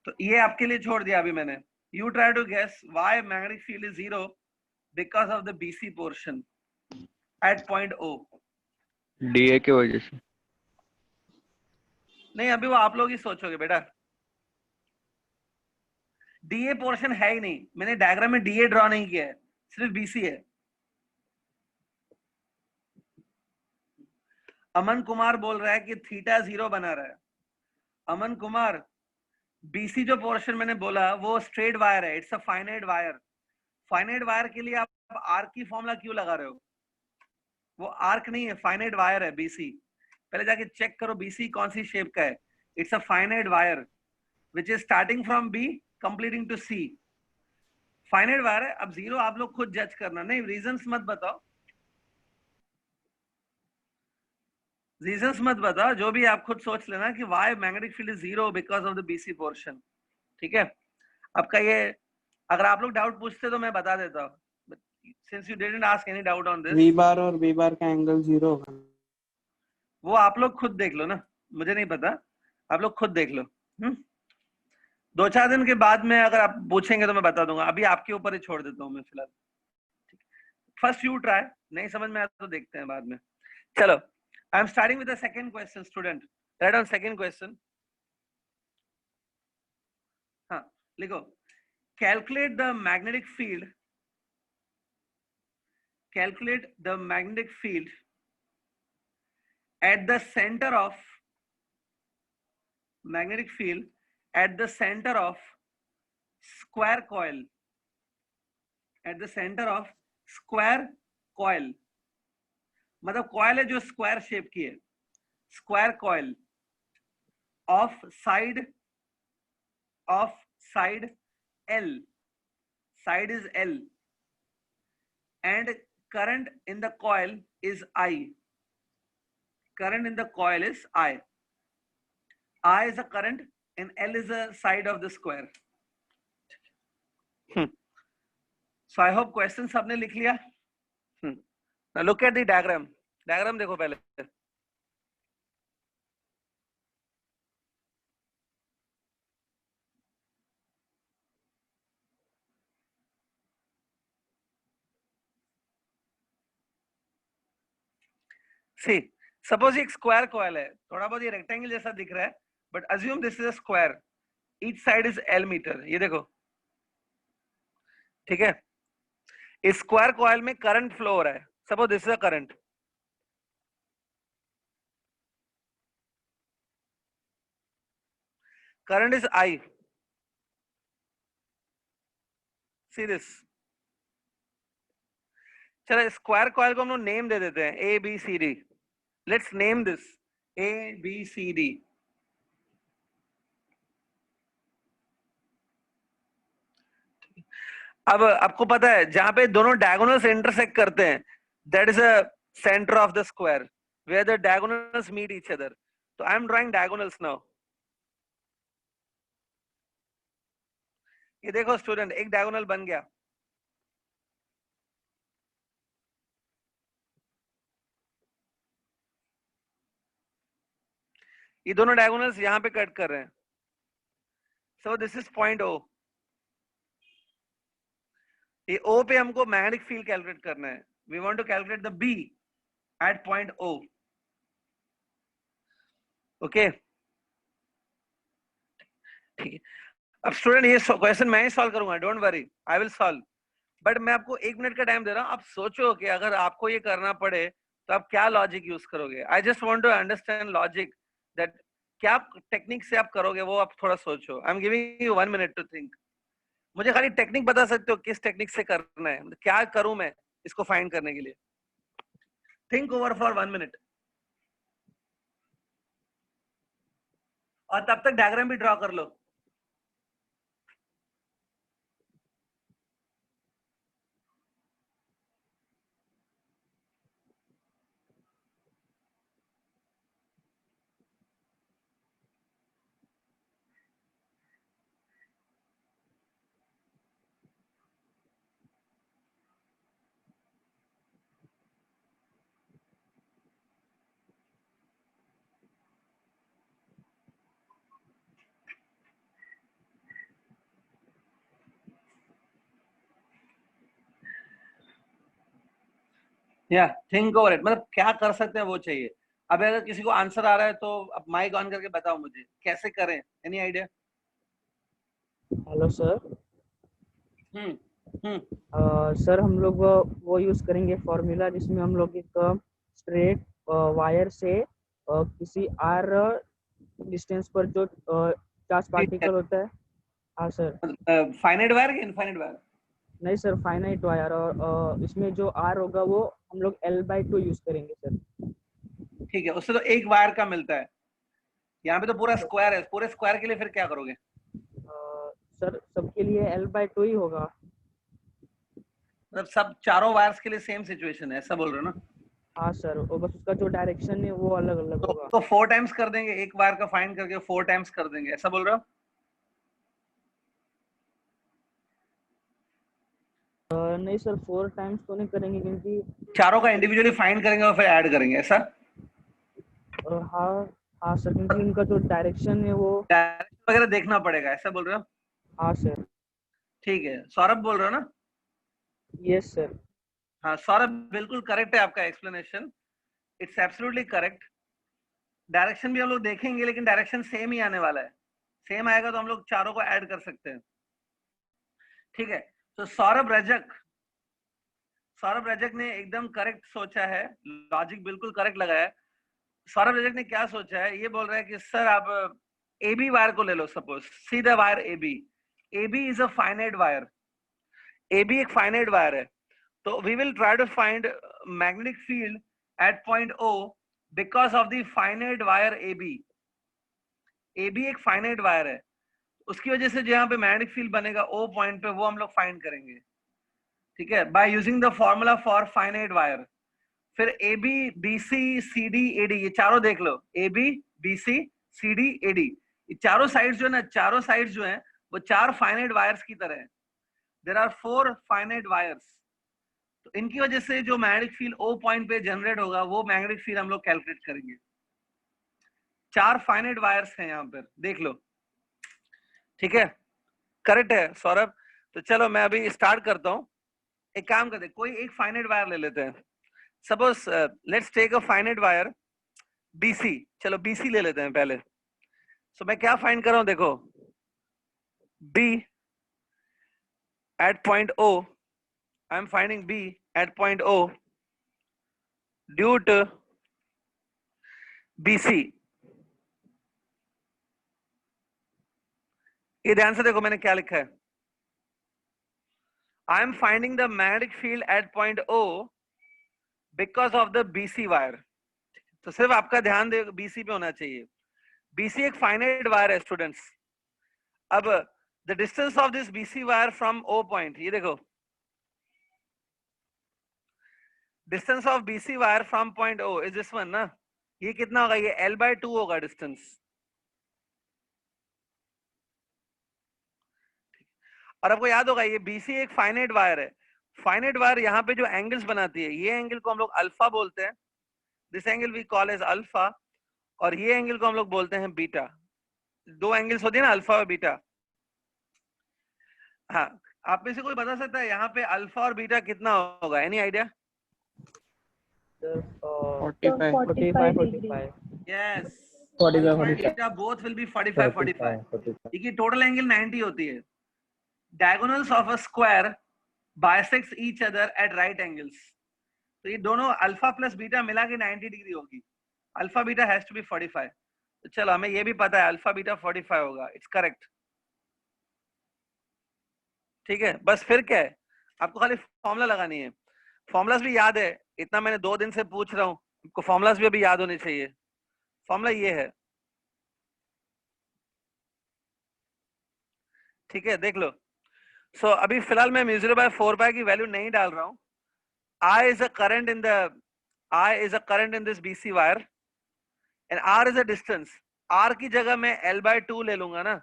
तो ये आपके लिए छोड़ दिया अभी मैंने। You try to guess why magnetic field is zero because of the BC portion at point O। DA की वजह से नहीं, अभी वो आप लोग ही सोचोगे बेटा। DA पोर्शन है ही नहीं, मैंने डायग्राम में DA ड्रॉ नहीं किया है, सिर्फ BC है। अमन कुमार बोल रहा है कि थीटा जीरो बना रहा है। अमन कुमार, BC जो पोर्शन मैंने बोला वो स्ट्रेट वायर है, it's a finite wire. Finite wire के लिए आप आर्क की फॉर्मूला क्यों लगा रहे हो? वो आर्क नहीं है, फाइनाइट वायर है BC। पहले जाके चेक करो BC कौन सी शेप का है। It's a finite wire which is starting from B completing to C। Finite wire है। अब जीरो आप लोग खुद जज करना, नहीं रीजंस मत बताओ, रीजंस मत बताओ, जो भी आप खुद सोच लेना कि why magnetic field is zero because of the BC portion, ठीक है। आपका ये, अगर आप लोग डाउट पूछते तो मैं बता देता हूँ, since you didn't ask any doubt on this. V बार और B बार का एंगल जीरो होगा, वो आप लोग खुद देख लो ना, मुझे नहीं पता, आप लोग खुद देख लो। 2-4 दिन के बाद में अगर आप पूछेंगे तो मैं बता दूंगा, अभी आपके ऊपर ही छोड़ देता हूँ मैं फिलहाल। फर्स्ट यू ट्राई, नहीं समझ में आया तो देखते हैं बाद में। चलो, I am starting with the second question student, right on second question. लिखो, calculate the magnetic field, calculate the magnetic field at the center of magnetic field at the center of square coil, at the center of square coil, मतलब coil है जो square shape की है, square coil of side L, side is L, and current in the coil is I. Current in the coil is I. I is a current and L is a side of the square. So I hope question सबने लिख लिया. Now look at the diagram. Diagram देखो पहले. See, suppose एक square coil है, थोड़ा बहुत ये rectangle जैसा दिख रहा है, but assume this is a square. Each side is L meter. ये देखो, ठीक है? इस square coil में current flow हो रहा है. Suppose this is a current. Current is I. See this. चलो स्क्वायर कॉइल को हम लोग नेम दे देते हैं A B C D. Let's name this A B C D. अब आपको पता है जहां पे दोनों डायगोनल्स इंटरसेक्ट करते हैं, that is a center of the square where the diagonals meet each other. So I am drawing diagonals now. ये देखो स्टूडेंट, एक डायगोनल बन गया. ये दोनों डायगोनल्स यहां पे कट कर रहे हैं. So this is point O. ये O पे हमको मैग्नेटिक फील्ड कैलकुलेट करना है. We want to calculate the B at point O. Okay. ठीक है. अब स्टूडेंट ये क्वेश्चन मैं ही सॉल्व करूंगा, don't worry, I will solve. But मैं आपको 1 मिनट का टाइम दे रहा हूं. आप सोचो कि अगर आपको ये करना पड़े तो आप क्या लॉजिक यूज करोगे. I just want to understand logic, that क्या टेक्निक से आप करोगे वो आप थोड़ा सोचो. I am giving you 1 minute to think. मुझे खाली टेक्निक बता सकते हो किस टेक्निक से करना है, क्या करूं मैं इसको फाइंड करने के लिए. Think over for 1 minute. और तब तक डायग्राम भी ड्रॉ कर लो. या थिंक ओवर इट, मतलब क्या कर सकते हैं वो चाहिए. अब अगर किसी को आंसर आ रहा है तो अब माइक ऑन करके बताओ मुझे कैसे करें. Any idea? Hello sir. Sir हम लोग वो यूज करेंगे फॉर्मूला जिसमें हम लोग एक स्ट्रेट वायर से किसी आर डिस्टेंस पर जो चार्ज पार्टिकल होता है. हाँ सर. फाइनाइट वायर कि इनफाइनाइट वायर? नहीं सर, फाइनाइट वायर. और इसमें जो आर होगा वो हम लोग L/2 यूज करेंगे सर. ठीक है, उससे तो एक वायर का मिलता है. यहाँ पे तो पूरा स्क्वायर है. पूरे स्क्वायर के लिए फिर क्या करोगे? सर सबके लिए L/2 ही होगा. मतलब सब चारों वायर्स के लिए सेम सिचुएशन है, ऐसा बोल रहे हो ना? हाँ सर, और बस उसका जो डायरेक्शन है वो अलग अलग होगा. तो 4 टाइम्स कर देंगे, एक वायर का फाइंड करके 4 टाइम्स कर देंगे, ऐसा बोल रहे हो? नहीं सर, 4 टाइम्स तो नहीं करेंगे क्योंकि चारों का इंडिविजुअली फाइंड करेंगे और फिर ऐड करेंगे, ऐसा? हाँ हाँ सर, क्योंकि उनका जो डायरेक्शन है वो डायरेक्शन वगैरह देखना पड़ेगा, ऐसा बोल रहे हो? हाँ सर. ठीक है, सौरभ बोल रहे हो ना? Yes sir. हाँ सौरभ, बिल्कुल करेक्ट है आपका explanation. It's absolutely correct. Direction भी हम लोग देखेंगे लेकिन डायरेक्शन सेम ही आने वाला है. सेम आएगा तो हम लोग चारों को ऐड कर सकते हैं. ठीक है, तो सौरभ रजक ने एकदम करेक्ट सोचा है, लॉजिक बिल्कुल करेक्ट लगा है। सौरभ रजक ने क्या सोचा है, ये बोल रहा है कि सर आप AB वायर को ले लो, suppose see the wire AB is a finite wire, AB एक फाइनाइट वायर है, तो we will try to find magnetic field at point O because of the finite wire AB एक finite wire है, उसकी वजह से जहां पे मैग्नेटिक फील्ड बनेगा O पॉइंट पे, वो हम लोग फाइंड करेंगे, ठीक है, by using the formula for finite wire. फिर AB BC CD AD ये चारों देख लो, AB BC CD AD ये चारों साइड्स जो है ना, चारों साइड्स जो है वो 4 फाइनाइट वायर्स की तरह है। देयर आर 4 फाइनाइट वायर्स, तो इनकी वजह से जो मैग्नेटिक फील्ड O पॉइंट पे जनरेट होगा वो मैग्नेटिक फील्ड हम लोग कैलकुलेट करेंगे। 4 फाइनाइट वायर्स हैं यहाँ पर, देख लो, ठीक है, करेक्ट है सौरभ। तो चलो मैं अभी स्टार्ट करता हूँ। एक काम करते, कोई एक फाइनाइट वायर ले लेते हैं, suppose let's take a finite wire BC, चलो BC ले लेते हैं पहले। सो मैं क्या फाइंड कर रहा हूं, देखो B at point O, I am finding B at point O due to BC। ये ध्यान से देखो मैंने क्या लिखा है, I am finding the magnetic field at point O because of the BC wire. तो सिर्फ आपका ध्यान BC पे होना चाहिए। BC एक फाइनाइट वायर है स्टूडेंट्स। अब the distance of this BC wire from O point, ये देखो distance of BC wire from point O is this one ना, ये कितना होगा, ये L/2 होगा डिस्टेंस। और आपको याद होगा ये BC एक फाइनाइट वायर है। फाइनाइट वायर यहाँ पे जो एंगल्स बनाती है, ये एंगल को हम लोग अल्फा बोलते हैं, this angle we call as alpha, और ये एंगल को हम लोग बोलते हैं बीटा। दो एंगल्स होती है ना, अल्फा और बीटा। हाँ, आप में से कोई बता सकता है यहाँ पे अल्फा और बीटा कितना होगा, any idea? 45 yes, 45 beta both will be 45 देखिए टोटल एंगल 90 होती है। Diagonals of a square bisects each other at right angles, तो ये दोनों अल्फा प्लस बीटा मिला के 90 डिग्री होगी। Alpha beta has to be 45। तो चलो हमें ये भी पता है अल्फा बीटा 45 होगा, इट्स करेक्ट, ठीक है। बस फिर क्या है, आपको खाली फॉर्मूला लगानी है। फॉर्मूलास भी याद है, इतना मैंने 2 दिन से पूछ रहा हूँ, आपको फॉर्मूलास भी अभी याद होने चाहिए। फॉर्मूला ये है, ठीक है, देख लो। सो अभी फिलहाल मैं μ0/4π की वैल्यू नहीं डाल रहा हूँ। I is a current in this BC wire and R is a distance। R की जगह मैं L/2 ले लूंगा ना,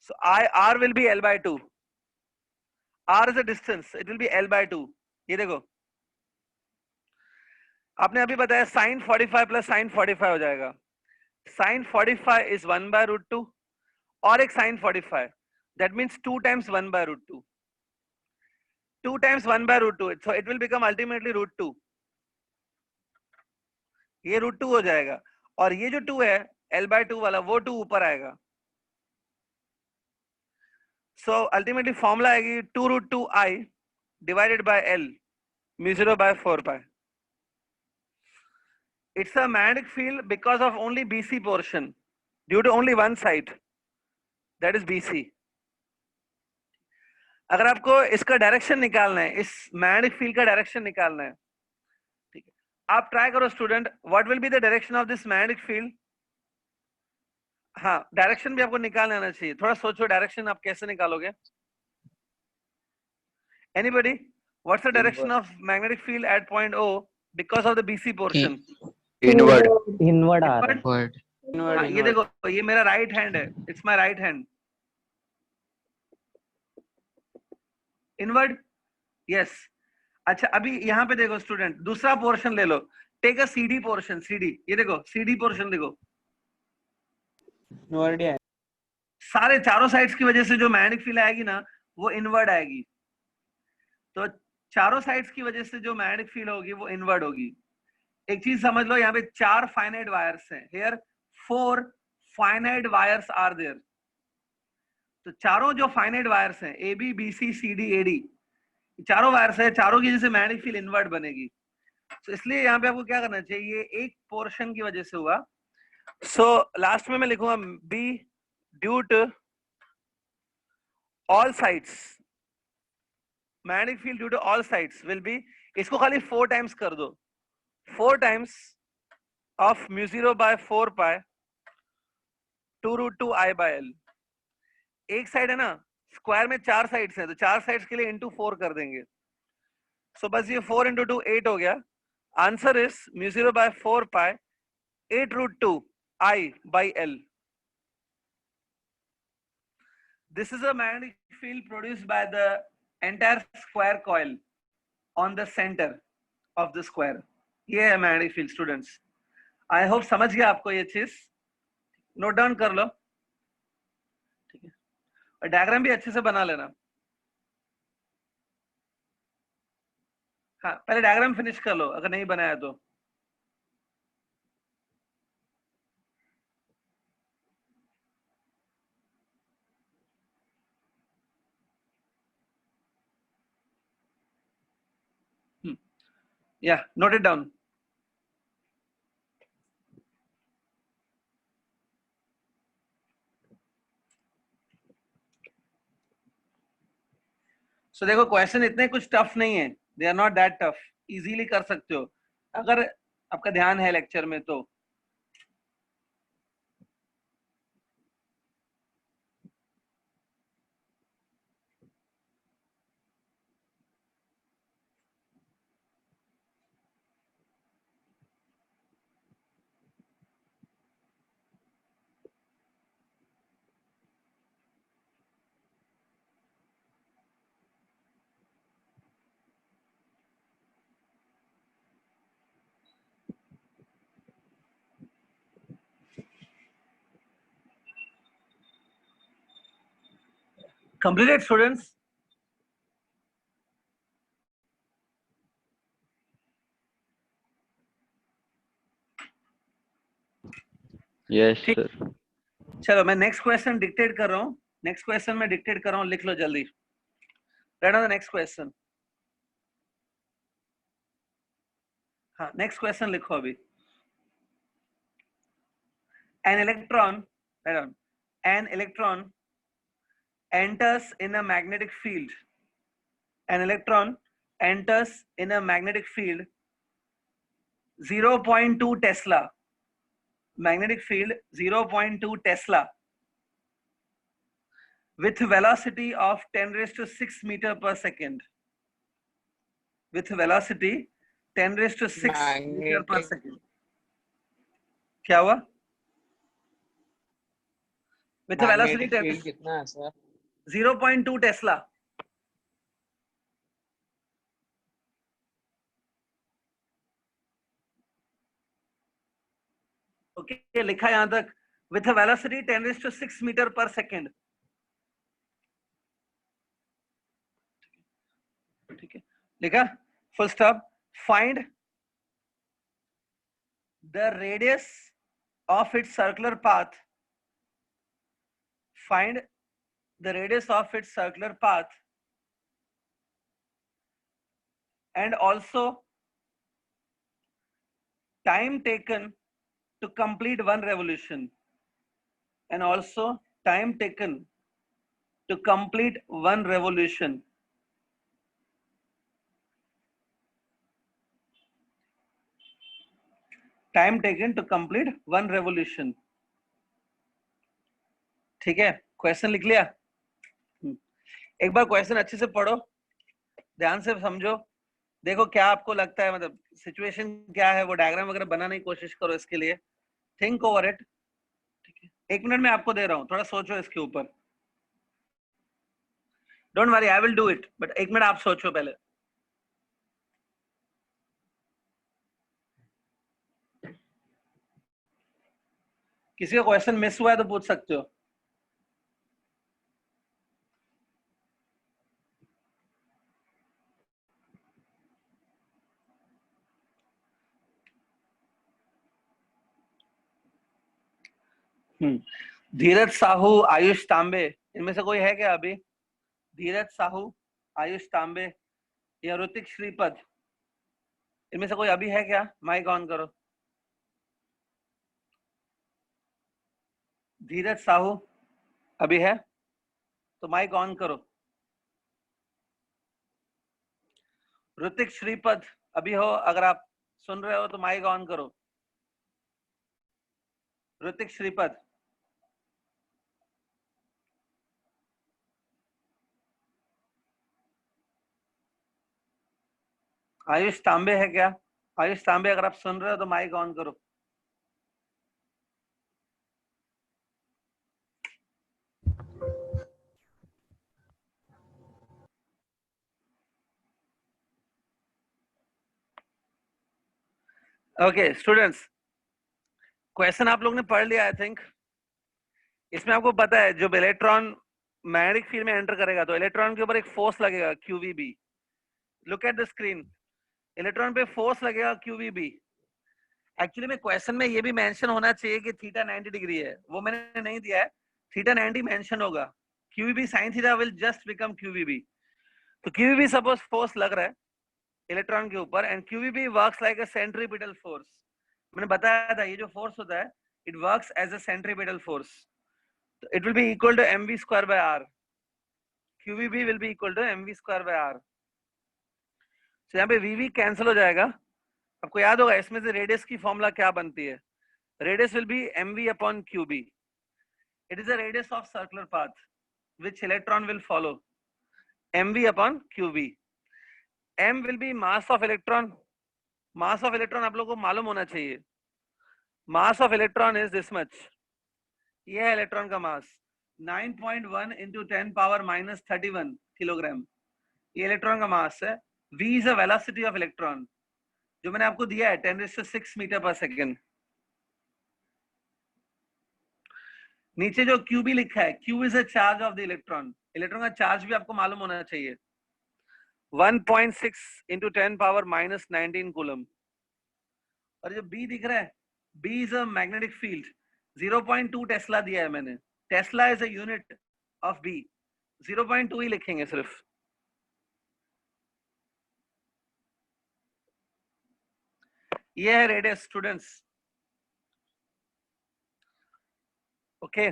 so R will be L/2। R is a distance, it will be L/2। ये देखो आपने अभी बताया sin 45 प्लस sin 45 हो जाएगा। sin 45 is 1/√2 और एक sin 45, that means 2 times 1/√2। 2 times 1/√2, so it will become ultimately √2। ये √2 हो जाएगा, और ये जो 2 है L/2 वाला, वो 2 ऊपर आएगा। So ultimately फॉर्मूला आएगी 2√2I divided by L μ0/4π। It's a magnetic field because of only BC portion, due to only one side, that is BC। अगर आपको इसका डायरेक्शन निकालना है, इस मैग्नेटिक फील्ड का डायरेक्शन निकालना है, ठीक है, आप ट्राई करो student, what will be the direction of this magnetic field. हाँ, डायरेक्शन भी आपको निकालना आना चाहिए, थोड़ा सोचो डायरेक्शन आप कैसे निकालोगे। Anybody, what's the direction of magnetic field at point O because of the BC portion? Inward आ रहा है। Word। ये देखो, ये मेरा राइट हैंड है, it's my right hand. Inward, yes. अच्छा अभी यहाँ पे देखो स्टूडेंट, दूसरा पोर्शन ले लो, take a CD portion, CD, ये देखो CD पोर्शन देखो, सारे चारों साइड्स की वजह से जो मैग्नेटिक फील्ड आएगी ना, वो इनवर्ड आएगी। तो चारों साइड्स की वजह से जो मैग्नेटिक फील्ड होगी वो इनवर्ड होगी। एक चीज समझ लो, यहाँ पे 4 फाइनाइट वायर्स हैं, here 4 finite wires are there. तो चारों जो फाइनाइट वायर्स हैं A B B C C D A D, चारों वायर्स है, चारों की जैसे मैग्नेटिक फील्ड इनवर्ट बनेगी। तो इसलिए यहाँ पे आपको क्या करना चाहिए, एक पोर्शन की वजह से हुआ। सो लास्ट में मैं लिखूंगा B due to all sides, magnetic field due to all sides will be, इसको खाली 4 टाइम्स कर दो, 4 times of mu 0 by 4 pi 2 root 2 I by L. एक साइड है ना, स्क्वायर में 4 साइड्स हैं, तो 4 साइड्स के लिए इंटू 4 कर देंगे। सो बस ये 4 इंटू 2 8 हो गया। Answer is mu 0 by 4 pi 8 root 2 I by L. This is a magnetic field produced by the entire square coil on the center of the square. ये है magnetic field students. I hope समझ गया आपको ये चीज, note down कर लो, ठीक है, और डायग्राम भी अच्छे से बना लेना। हाँ, पहले डायग्राम फिनिश कर लो अगर नहीं बनाया तो। Yeah, note it down. So देखो क्वेश्चन इतने कुछ टफ नहीं है, they are not that tough, easily कर सकते हो अगर आपका ध्यान है लेक्चर में तो। Completed students? यस ठीक। सर। चलो मैं नेक्स्ट क्वेश्चन डिक्टेट कर रहा हूँ, नेक्स्ट क्वेश्चन में डिक्टेट कर रहा हूँ, लिख लो जल्दी। Right on the next question. हाँ, नेक्स्ट क्वेश्चन लिखो अभी। An electron, right on, an electron enters in a magnetic field. An electron enters in a magnetic field 0.2 Tesla. Magnetic field 0.2 Tesla with velocity of 10 raised to 6 meter per second. With velocity 10 raised to 6 meter per second. क्या हुआ? With a velocity 10 कितना है sir? 0.2 Tesla. Okay, लिखा यहां तक with a velocity 10 raised to 6 meter per second. ठीक है, लिखा full stop. Find the radius of its circular path. Find the radius of its circular path and also time taken to complete one revolution, and also time taken to complete one revolution. Time taken to complete one revolution. ठीक है, question लिख लिया? एक बार question अच्छे से पढ़ो, ध्यान से समझो, देखो क्या आपको लगता है, मतलब सिचुएशन क्या है, वो डायग्राम वगैरह बनाने की कोशिश करो इसके लिए, थिंक ओवर इट। ठीक है, 1 मिनट में आपको दे रहा हूँ, थोड़ा सोचो इसके ऊपर। Don't worry, I will do it, but 1 minute आप सोचो पहले। किसी का क्वेश्चन मिस हुआ है तो पूछ सकते हो। धीरज साहू, आयुष तांबे, इनमें से कोई है क्या अभी? धीरज साहू, आयुष तांबे या ऋतिक श्रीपद, इनमें से कोई अभी है क्या? माइक ऑन करो। धीरज साहू अभी है तो माइक ऑन करो। ऋतिक श्रीपद अभी हो, अगर आप सुन रहे हो तो माइक ऑन करो। ऋतिक श्रीपद, आयुष तांबे है क्या? आयुष तांबे अगर आप सुन रहे हो तो माइक ऑन करो। ओके स्टूडेंट्स, क्वेश्चन आप लोग ने पढ़ लिया आई थिंक। इसमें आपको पता है जब इलेक्ट्रॉन मैग्नेटिक फील्ड में एंटर करेगा तो इलेक्ट्रॉन के ऊपर एक फोर्स लगेगा QVB। Look at the screen, electron पे फोर्स लगेगा QVB। एक्चुअली में क्वेश्चन में ये भी मेंशन होना चाहिए कि थीटा 90 डिग्री है, वो मैंने नहीं दिया है। थीटा 90 मेंशन होगा, QVB sin theta will just become QVB। तो QVB सपोज फोर्स लग रहा है इलेक्ट्रॉन के ऊपर and QVB works like a centripetal force. मैंने बताया था ये जो फोर्स होता है it works as a centripetal force. तो it will be equal to mv square by r। QVB will be equal to mv square by r। तो यहाँ पे VV कैंसिल हो जाएगा। आपको याद होगा इसमें से रेडियस की फॉर्मूला क्या बनती है? Radius will be mv upon QB। It is a radius of circular path which electron will follow, mv upon qb। m will be mass of electron। mass of electron आप लोगों को मालूम होना चाहिए। mass of electron is this much। ये है electron का मास 9.1 into 10 power minus 31 kilogram. ये इलेक्ट्रॉन का मास है। v is a velocity of electron जो मैंने आपको दिया है 10⁶ मीटर पर सेकेंड। नीचे जो QB लिखा है, Q is a charge of the electron। Electron का चार्ज भी आपको मालूम होना चाहिए 1.6 into 10 power minus 19 कूलम। और जो B दिख रहा है, B is a magnetic field 0.2 Tesla दिया है मैंने। Tesla is a unit of B, 0.2 ही लिखेंगे सिर्फ। ये है रेडियस स्टूडेंट्स। ओके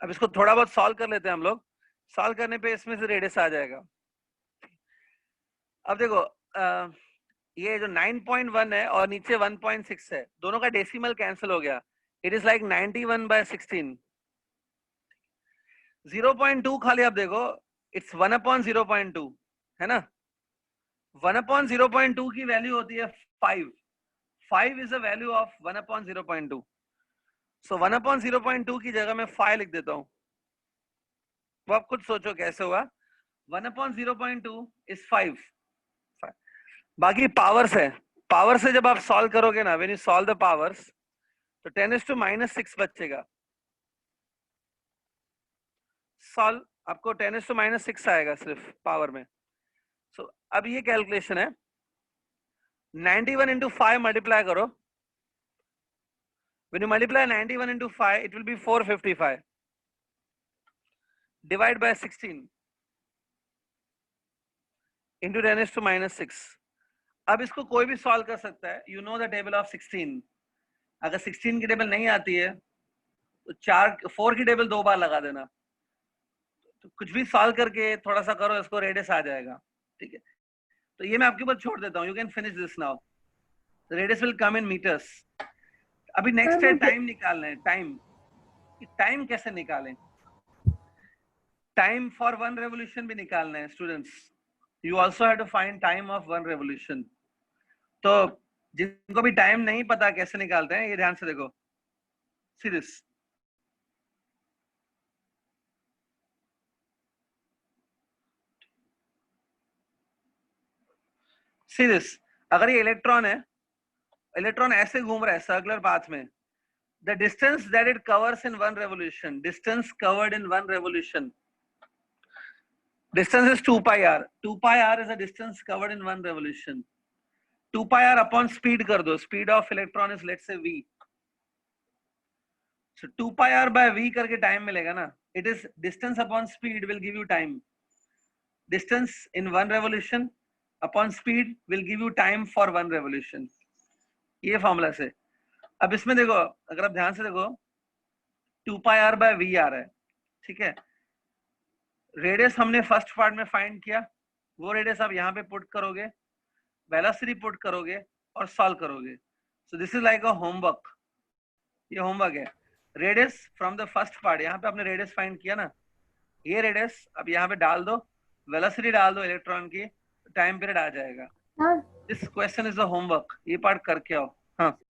अब इसको थोड़ा बहुत सॉल्व कर लेते हैं हम लोग। सॉल्व करने पे इसमें से रेडियस आ जाएगा। अब देखो ये जो 9.1 है और नीचे 1.6 है, दोनों का डेसिमल कैंसिल हो गया। It is like 91/16। 0.2 खाली आप देखो, इट्स 1/0.2 है ना। 1/0.2 की वैल्यू होती है 5। 5 इज द वैल्यू ऑफ 1/0.2। सो 1/0.2 की जगह मैं 5 लिख देता हूं। वो आप खुद सोचो कैसे हुआ। 1/0.2 इज 5। बाकी पावर्स है, पावर से जब आप सॉल्व करोगे ना, when you solve the powers तो 10⁻⁻6 बचेगा। सॉल्व आपको 10⁻⁻6 आएगा सिर्फ पावर में। सो अब ये कैलकुलेशन है 91 into 5 मल्टीप्लाई करो। When you multiply 91 into 5, it will be 455. Divide by 16 into 10⁻⁻6। अब इसको कोई भी सॉल्व कर सकता है। You know the table of 16। अगर 16 की टेबल नहीं आती है तो 4 की टेबल 2 बार लगा देना। तो कुछ भी सॉल्व करके थोड़ा सा करो, इसको रेडियस आ जाएगा। ठीक है, तो ये मैं आपके ऊपर छोड़ देता हूँ। You can finish this now. Radius will come in metres. अभी नेक्स्ट है टाइम निकालना है। टाइम कैसे निकालें? टाइम फॉर 1 रेवोल्यूशन भी निकालना है students. You also have to find time of 1 revolution. तो जिनको भी टाइम नहीं पता कैसे निकालते हैं, ये ध्यान से देखो। See this, see this. अगर ये इलेक्ट्रॉन है, इलेक्ट्रॉन ऐसे घूम रहा है सर्कुलर पाथ में, the distance that it covers in 1 revolution, distance covered in 1 revolution, distance is 2 pi r। 2 pi r is a distance covered in 1 revolution। 2 pi r upon speed कर दो। speed of electron is let's say v। So 2 pi r by v करके time मिलेगा ना. It is distance upon speed will give you time. Distance in 1 revolution upon speed will give you time for 1 revolution. ये formula से. अब इसमें देखो, अगर आप ध्यान से देखो, 2 pi r by v आ रहा है, ठीक है. रेडियस हमने फर्स्ट पार्ट में फाइंड किया, वो रेडियस आप यहाँ पे पुट करोगे, वेलोसिटी पुट करोगे और सॉल्व करोगे. So this is like a homework. ये होमवर्क है. Radius from the first part, यहाँ पे आपने रेडियस फाइंड किया ना, ये रेडियस अब यहाँ पे डाल दो, वेलोसिटी डाल दो इलेक्ट्रॉन की, टाइम पीरियड आ जाएगा. This question is the homework. ये पार्ट करके आओ. हाँ